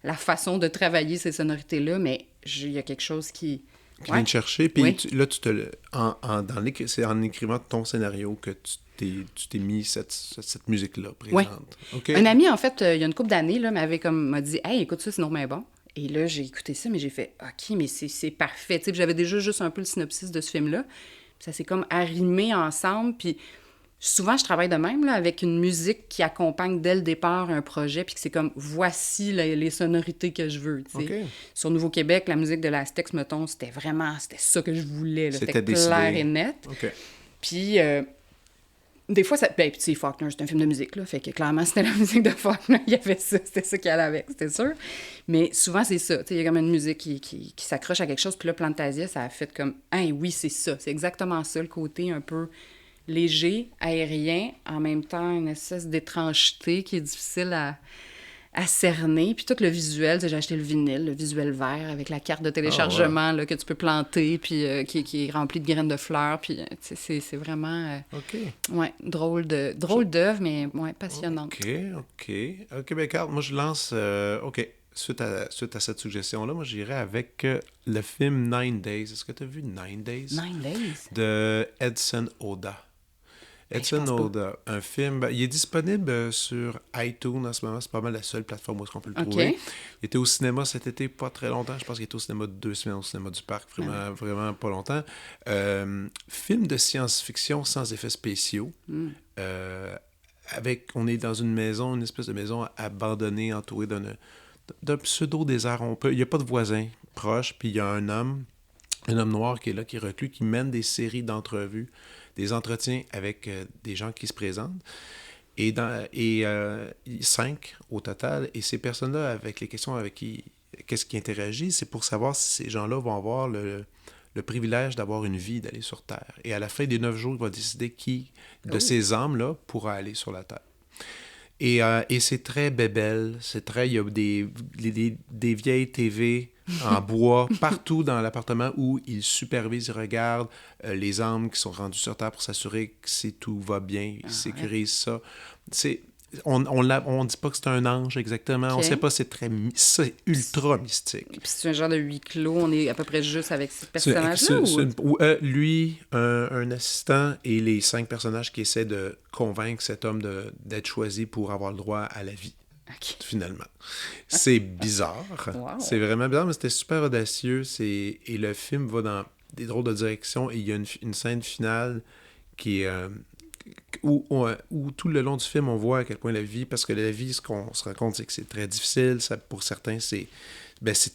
la façon de travailler ces sonorités-là, mais il y a quelque chose qui vient te chercher. Puis là, c'est en écrivant ton scénario que tu t'es mis cette musique-là présente. Oui. Okay. Un ami, en fait, il y a une couple d'années, là, m'a dit « Hey, écoute ça, c'est normalement bon. » Et là, j'ai écouté ça, mais j'ai fait « OK, mais c'est parfait. » Tu sais, j'avais déjà juste un peu le synopsis de ce film-là. Puis ça s'est comme arrimé ensemble. Puis souvent, je travaille de même, là, avec une musique qui accompagne dès le départ un projet, puis que c'est comme, voici les sonorités que je veux, tu sais. Okay. Sur Nouveau-Québec, la musique de l'Aztecs, mettons, c'était ça que je voulais, là. C'était décidé. Clair et net. Okay. Puis, des fois, tu sais, Faulkner, c'est un film de musique, là, fait que clairement, c'était la musique de Faulkner, il y avait ça, c'était ça qui allait avec, c'était sûr. Mais souvent, c'est ça, tu sais, il y a comme une musique qui s'accroche à quelque chose, puis là, Plantasia, ça a fait comme, hey, oui, c'est ça, c'est exactement ça, le côté un peu léger, aérien, en même temps, une espèce d'étrangeté qui est difficile à cerner. Puis tout le visuel, j'ai acheté le vinyle, le visuel vert avec la carte de téléchargement là, que tu peux planter, puis qui est rempli de graines de fleurs. Puis c'est vraiment drôle d'œuvre, mais passionnante. OK, ben Carl, moi je lance... Suite à cette suggestion-là, moi j'irais avec le film 9 Days. Est-ce que tu as vu 9 Days? 9 Days? De Edson Oda. Edson Oda, un film, il est disponible sur iTunes en ce moment, c'est pas mal la seule plateforme où est-ce qu'on peut le trouver. Il était au cinéma cet été, pas très longtemps, je pense qu'il était au cinéma 2 semaines au cinéma du Parc, vraiment pas longtemps. Film de science-fiction sans effets spéciaux. On est dans une maison, une espèce de maison abandonnée, entourée d'un pseudo-désert. Il n'y a pas de voisins proches, puis il y a un homme noir qui est là, qui est reclus, qui mène des séries d'entrevues, des entretiens avec des gens qui se présentent, et 5 au total. Et ces personnes-là, avec les questions qu'est-ce qui interagit, c'est pour savoir si ces gens-là vont avoir le privilège d'avoir une vie, d'aller sur Terre. Et à la fin des 9 jours, il va décider qui de ces âmes-là pourra aller sur la Terre. Et c'est très bébelle, il y a des vieilles TV en bois partout dans l'appartement où ils supervisent, ils regardent les âmes qui sont rendues sur Terre pour s'assurer que tout va bien, ils sécurisent ça. on dit pas que c'est un ange exactement. On Ok. sait pas, c'est ultra mystique. Puis c'est un genre de huis clos, on est à peu près juste avec ces personnages-là? Lui, un assistant et les 5 personnages qui essaient de convaincre cet homme d'être choisi pour avoir le droit à la vie. OK. Finalement. C'est bizarre. Wow. C'est vraiment bizarre, mais c'était super audacieux. Et le film va dans des drôles de directions. Et il y a une scène finale qui est... où tout le long du film, on voit à quel point la vie... Parce que la vie, ce qu'on se rend compte, c'est que c'est très difficile. Pour certains, c'est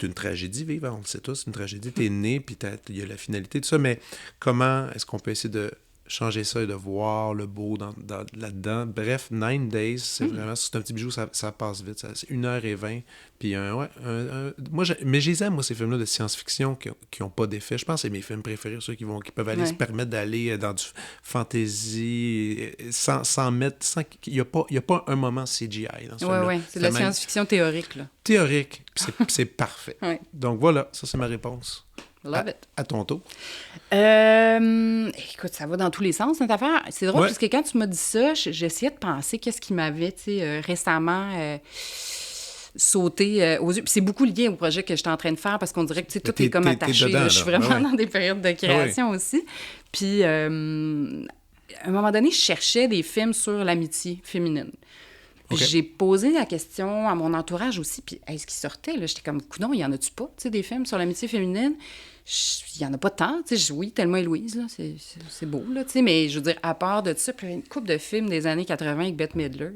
une tragédie vivre. On le sait tous, c'est une tragédie. T'es né, puis il y a la finalité de ça. Mais comment est-ce qu'on peut essayer de changer ça et de voir le beau là-dedans. Bref, 9 Days, c'est un petit bijou, ça passe vite. C'est 1h20. Puis, mais je les aime, moi, ces films-là de science-fiction qui n'ont pas d'effet. Je pense que c'est mes films préférés, ceux qui peuvent aller se permettre d'aller dans du fantasy sans mettre... Il n'y a pas un moment CGI dans ce film-là. Oui, c'est de la science-fiction théorique, là. Théorique, c'est parfait. Ouais. Donc voilà, ça, c'est ma réponse. Love it. À ton tour. Écoute, ça va dans tous les sens, cette affaire. C'est drôle, parce que quand tu m'as dit ça, j'essayais de penser qu'est-ce qui m'avait, récemment sauté aux yeux. Puis c'est beaucoup lié au projet que j'étais en train de faire, parce qu'on dirait que, tout est comme attaché. Dedans, je suis vraiment dans des périodes de création aussi. Puis, à un moment donné, je cherchais des films sur l'amitié féminine. Okay. J'ai posé la question à mon entourage aussi, puis ce qui sortait, là, j'étais comme, coudonc, il y en a-tu pas, des films sur l'amitié féminine? Il y en a pas tant, oui, Thelma et Louise, là, c'est beau, là, mais je veux dire, à part de ça, puis une couple de films des années 80 avec Bette Midler,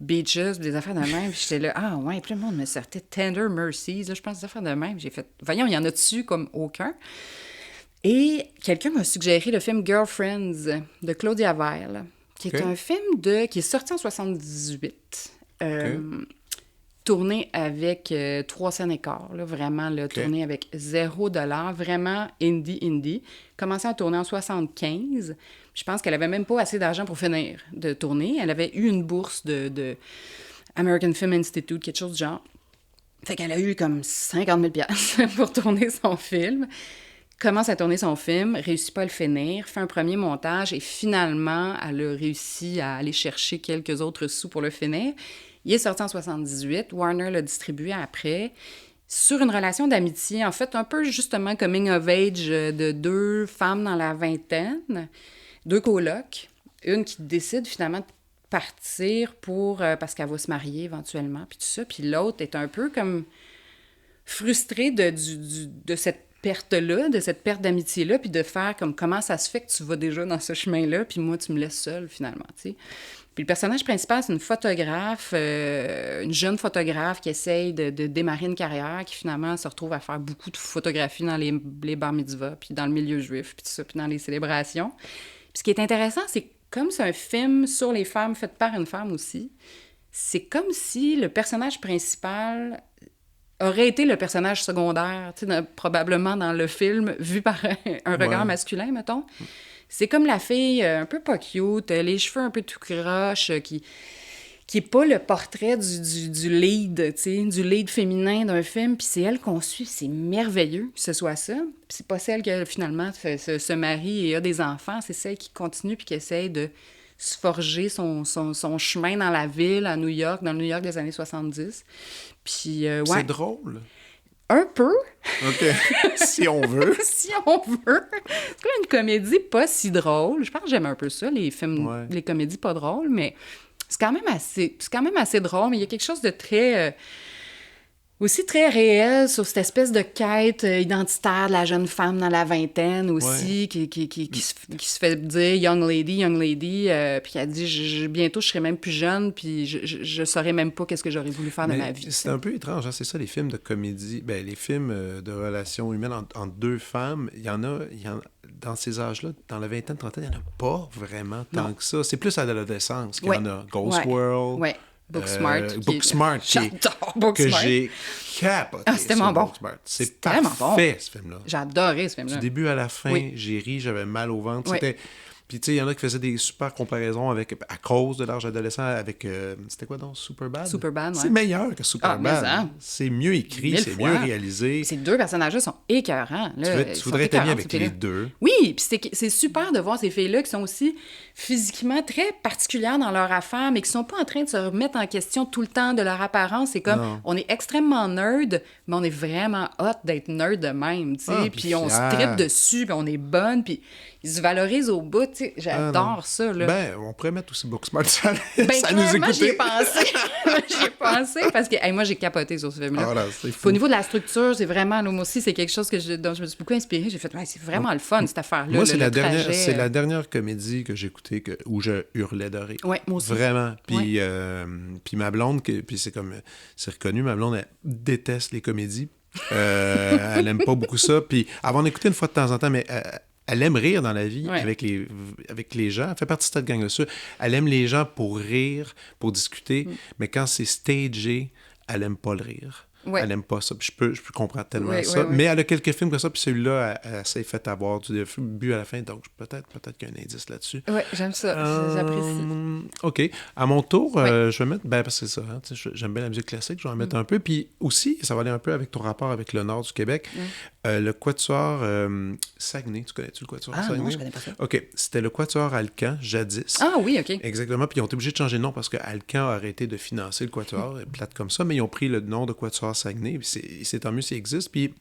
Beaches, des affaires de même, puis j'étais là, ah ouais, puis le monde me sortait Tender Mercies, là, je pense des affaires de même, j'ai fait, voyons, il y en a-tu comme aucun? Et quelqu'un m'a suggéré le film Girlfriends de Claudia Weil, qui est un film qui est sorti en 78, tourné avec 3 scènes et quart, là, vraiment, là, tourné avec $0, vraiment indie. Commencé à tourner en 75. Je pense qu'elle avait même pas assez d'argent pour finir de tourner. Elle avait eu une bourse de American Film Institute, quelque chose du genre. Fait qu'elle a eu comme 50 000 $ pour tourner son film. Commence à tourner son film, réussit pas à le finir, fait un premier montage et finalement, elle a réussi à aller chercher quelques autres sous pour le finir. Il est sorti en 78, Warner l'a distribué après, sur une relation d'amitié, en fait, un peu justement coming of age de 2 femmes dans la vingtaine, 2 colocs, une qui décide finalement de partir parce qu'elle va se marier éventuellement, puis tout ça, puis l'autre est un peu comme frustrée de cette perte-là, de cette perte d'amitié-là, puis de faire comme comment ça se fait que tu vas déjà dans ce chemin-là, puis moi, tu me laisses seule, finalement, tu sais. Puis le personnage principal, c'est une photographe, une jeune photographe qui essaye de démarrer une carrière, qui finalement se retrouve à faire beaucoup de photographies dans les bar mitzvahs, puis dans le milieu juif, puis tout ça, puis dans les célébrations. Puis ce qui est intéressant, c'est comme c'est un film sur les femmes, fait par une femme aussi, c'est comme si le personnage principal aurait été le personnage secondaire, probablement dans le film, vu par un regard masculin, mettons. C'est comme la fille un peu pas cute, les cheveux un peu tout croche, qui est pas le portrait du lead, du lead féminin d'un film, puis c'est elle qu'on suit, c'est merveilleux que ce soit ça. Puis c'est pas celle qui, finalement, se marie et a des enfants, c'est celle qui continue puis qui essaye de se forger son chemin dans la ville, à New York, dans le New York des années 70. Puis, C'est drôle. Un peu. OK. Si on veut. Si on veut. C'est comme une comédie pas si drôle. Je pense que j'aime un peu ça, les films, les comédies pas drôles, mais c'est quand même assez drôle. Mais il y a quelque chose de très... aussi très réel sur cette espèce de quête identitaire de la jeune femme dans la vingtaine aussi, qui se fait dire « young lady », puis qui a dit « bientôt, je serai même plus jeune, puis je saurais même pas qu'est-ce que j'aurais voulu faire de ma vie. » C'est un peu étrange, hein? C'est ça, les films de comédie, les films de relations humaines entre 2 femmes, il y en a dans ces âges-là, dans la vingtaine, trentaine, il n'y en a pas vraiment tant que ça. C'est plus à l'adolescence qu'il y en a. Ghost World... Ouais. Booksmart. Booksmart, j'adore Booksmart. Que j'ai capoté. Ah, c'était tellement bon. C'est parfait, ce film-là. J'ai adoré ce film-là. Du début à la fin, j'ai ri, j'avais mal au ventre. Puis, tu sais, il y en a qui faisaient des super comparaisons à cause de l'âge adolescent avec... c'était quoi donc? Superbad? Superbad, ouais. C'est meilleur que Superbad. mais ça. C'est mieux écrit, 1000 c'est fois. mieux réalisé. Ces deux personnages-là sont écœurants. Là. Tu voudrais t'aimer avec les deux. Oui, puis c'est super de voir ces filles-là qui sont aussi physiquement très particulières dans leur affaire, mais qui sont pas en train de se remettre en question tout le temps de leur apparence. C'est comme, on est extrêmement nerd, mais on est vraiment hot d'être nerd de même, tu sais. Puis on se tripe dessus, puis on est bonne, puis ils se valorisent au bout, tu sais. J'adore ça, là. Ben, on pourrait mettre aussi Booksmart, ça nous écouter. J'y ai pensé. J'y ai pensé, parce que moi, j'ai capoté sur ce film-là. Au niveau de la structure, c'est vraiment, là, moi aussi, c'est quelque chose dont je me suis beaucoup inspirée. J'ai fait, c'est vraiment le fun, cette affaire-là. Moi, c'est la dernière comédie que j'ai écoutée où je hurlais de rire. Oui, moi aussi. Vraiment. Puis, puis ma blonde, puis c'est reconnu, ma blonde, elle déteste les comédies. Elle aime pas beaucoup ça. Puis, avant d'écouter une fois de temps en temps, mais elle aime rire dans la vie avec les gens. Elle fait partie de cette gang-là. Elle aime les gens pour rire, pour discuter, mais quand c'est stagé, elle aime pas le rire. Ouais. Elle aime pas ça. Puis je peux comprendre tellement ça. Mais elle a quelques films comme ça, puis celui-là, elle s'est fait avoir du but à la fin, donc peut-être qu'il y a un indice là-dessus. Oui, j'aime ça. J'apprécie. OK. À mon tour, je vais mettre... Ben, parce que c'est ça, hein, j'aime bien la musique classique, je vais en mettre un peu. Puis aussi, ça va aller un peu avec ton rapport avec le nord du Québec. Le Quatuor Saguenay. Tu connais-tu le Quatuor Saguenay? Non, je connais pas ça. OK. C'était le Quatuor Alcan, jadis. Ah oui, OK. Exactement. Puis ils ont été obligés de changer de nom parce que Alcan a arrêté de financer le Quatuor, plate comme ça, mais ils ont pris le nom de Quatuor Saguenay. C'est tant mieux s'il existe. Puis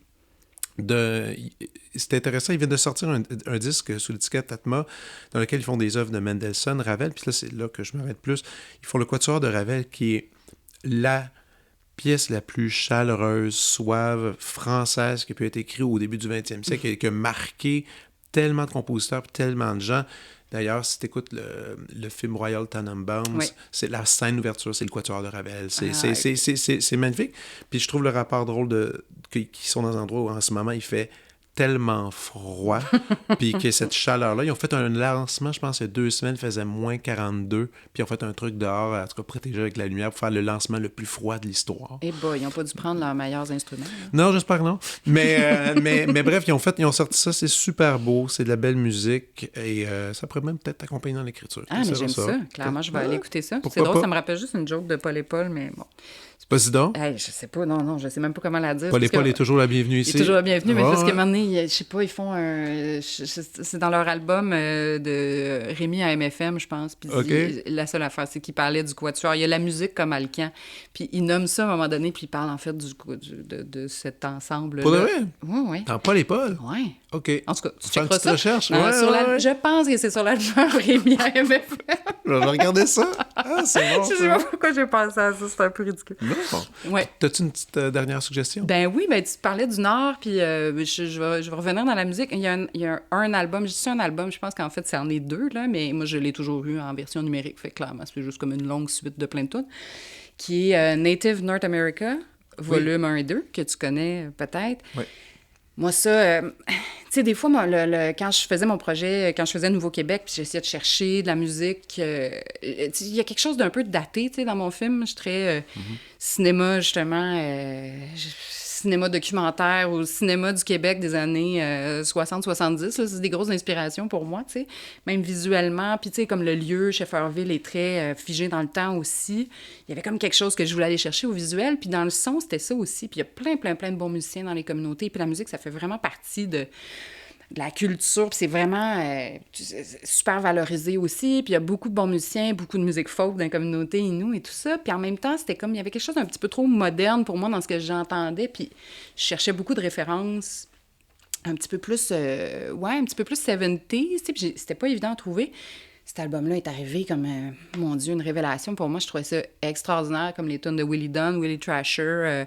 c'était intéressant, ils viennent de sortir un disque sous l'étiquette Atma dans lequel ils font des œuvres de Mendelssohn, Ravel. Puis là, c'est là que je m'arrête plus. Ils font le Quatuor de Ravel qui est la pièce la plus chaleureuse, suave, française qui peut être écrite au début du 20e siècle, qui a marqué tellement de compositeurs et tellement de gens. D'ailleurs, si tu écoutes le film Royal Tenenbaums, c'est la scène d'ouverture, c'est le Quatuor de Ravel. C'est magnifique. Puis je trouve le rapport drôle qu'ils sont dans un endroit où en ce moment il fait tellement froid, puis que cette chaleur-là, ils ont fait un lancement, je pense, il y a 2 semaines, il faisait moins 42, puis ils ont fait un truc dehors, en tout cas protégé avec la lumière, pour faire le lancement le plus froid de l'histoire. Eh ben, ils n'ont pas dû prendre leurs meilleurs instruments. Hein? Non, j'espère que non. Mais bref, ils ont sorti ça, c'est super beau, c'est de la belle musique, et ça pourrait même peut-être t'accompagner dans l'écriture. Ah, mais j'aime ça. Clairement, je vais aller écouter ça. Pourquoi c'est drôle, pas? Ça me rappelle juste une joke de Paul et Paul, mais bon. Vas-y donc. Hey, je sais pas, non, je sais même pas comment la dire. Paul et Paul est toujours la bienvenue ici. Il est toujours la bienvenue, mais parce qu'à un moment donné, je sais pas, ils font un... C'est dans leur album de Rémi à MFM, je pense. Puis la seule affaire, c'est qu'il parlait du Quatuor. Il y a la musique comme Alcan. Puis il nomme ça à un moment donné, puis il parle en fait de cet ensemble-là. Pour de vrai? Oui. Dans Paul et Paul? Oui. OK. En tout cas, tu fais une petite ça. recherche? Je pense que c'est sur l'album Rémi à MFM. Je vais regarder ça. Ah, c'est bon. Je sais pas pourquoi j'ai pensé à ça, c'est un peu ridicule. Non. Ouais. T'as-tu une petite dernière suggestion? Ben oui, tu parlais du Nord, puis je vais revenir dans la musique. Il y a un album, je dis un album, je pense qu'en fait, c'est en est 2, là, mais moi, je l'ai toujours eu en version numérique, fait clairement, c'est juste comme une longue suite de plein de tunes, qui est Native North America, volume 1 et 2, que tu connais peut-être. Oui. Moi, ça, tu sais, des fois, moi, quand je faisais mon projet, quand je faisais Nouveau-Québec, puis j'essayais de chercher de la musique, il y a quelque chose d'un peu daté, tu sais, dans mon film. Je suis très cinéma, justement, cinéma documentaire ou cinéma du Québec des années 60-70. C'est des grosses inspirations pour moi, tu sais. Même visuellement, puis tu sais, comme le lieu, Shefferville est très figé dans le temps aussi. Il y avait comme quelque chose que je voulais aller chercher au visuel. Puis dans le son, c'était ça aussi. Puis il y a plein de bons musiciens dans les communautés. Puis la musique, ça fait vraiment partie de la culture, puis c'est vraiment super valorisé aussi, puis il y a beaucoup de bons musiciens, beaucoup de musique folk dans la communauté Innu et tout ça, puis en même temps, c'était comme, il y avait quelque chose d'un petit peu trop moderne pour moi dans ce que j'entendais, puis je cherchais beaucoup de références un petit peu plus, un petit peu plus 70s, puis c'était pas évident à trouver. Cet album-là est arrivé comme, mon Dieu, une révélation. Pour moi, je trouvais ça extraordinaire, comme les tunes de Willie Dunn, Willie Trasher,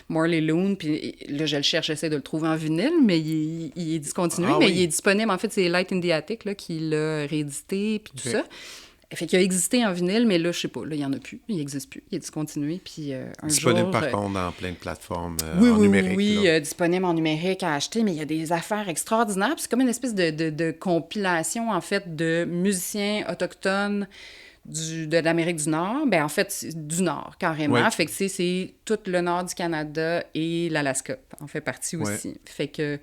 Morley Loon. Puis là, je le cherche, j'essaie de le trouver en vinyle, mais il est discontinué. Il est disponible. En fait, c'est Light in the Attic là, qui l'a réédité, puis tout ça. Fait qu'il a existé en vinyle, mais là, je sais pas, là, il y en a plus. Il n'existe plus. Il est discontinué. Puis disponible par contre dans plein de plateformes en numérique. Oui, disponible en numérique à acheter, mais il y a des affaires extraordinaires. Puis c'est comme une espèce de compilation, en fait, de musiciens autochtones de l'Amérique du Nord. Ben en fait, c'est du Nord, carrément. Ouais. Fait que c'est tout le nord du Canada et l'Alaska en fait partie Ouais. aussi. Fait que...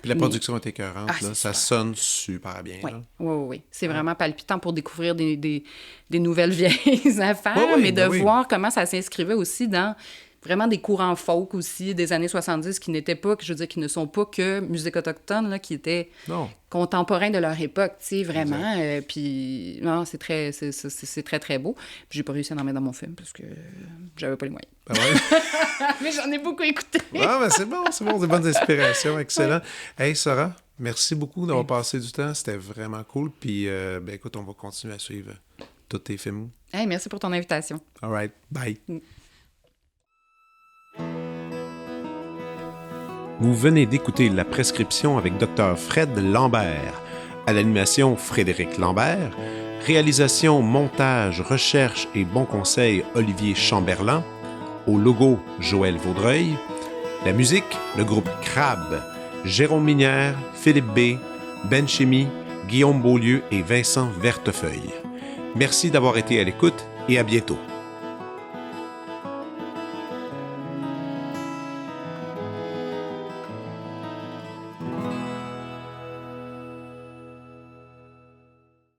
Puis la production est écœurante, Ah, là. c'est Ça super. sonne super bien, Oui, là. oui, oui. C'est vraiment palpitant pour découvrir des nouvelles vieilles affaires, Oui, oui, mais de ben oui. voir comment ça s'inscrivait aussi dans vraiment des courants folk aussi des années 70 qui n'étaient pas, je veux dire, qui ne sont pas que musique autochtone, là, qui étaient Non. contemporains de leur époque, tu sais, vraiment. Puis, non, c'est très, très beau. Puis j'ai pas réussi à en mettre dans mon film parce que j'avais pas les moyens. Ah ouais? Mais j'en ai beaucoup écouté. Ah, ben c'est bon, des bonnes inspirations, excellent. Hey, Sarah, merci beaucoup d'avoir passé du temps, c'était vraiment cool. Puis, ben écoute, on va continuer à suivre tous tes films. Hey, merci pour ton invitation. All right, bye. Vous venez d'écouter La Prescription avec Dr. Fred Lambert. À l'animation, Frédéric Lambert. Réalisation, montage, recherche et bons conseils, Olivier Chamberlain. Au logo, Joël Vaudreuil. La musique, le groupe Crabe. Jérôme Minière, Philippe B., Ben Chimie, Guillaume Beaulieu et Vincent Vertefeuille. Merci d'avoir été à l'écoute et à bientôt.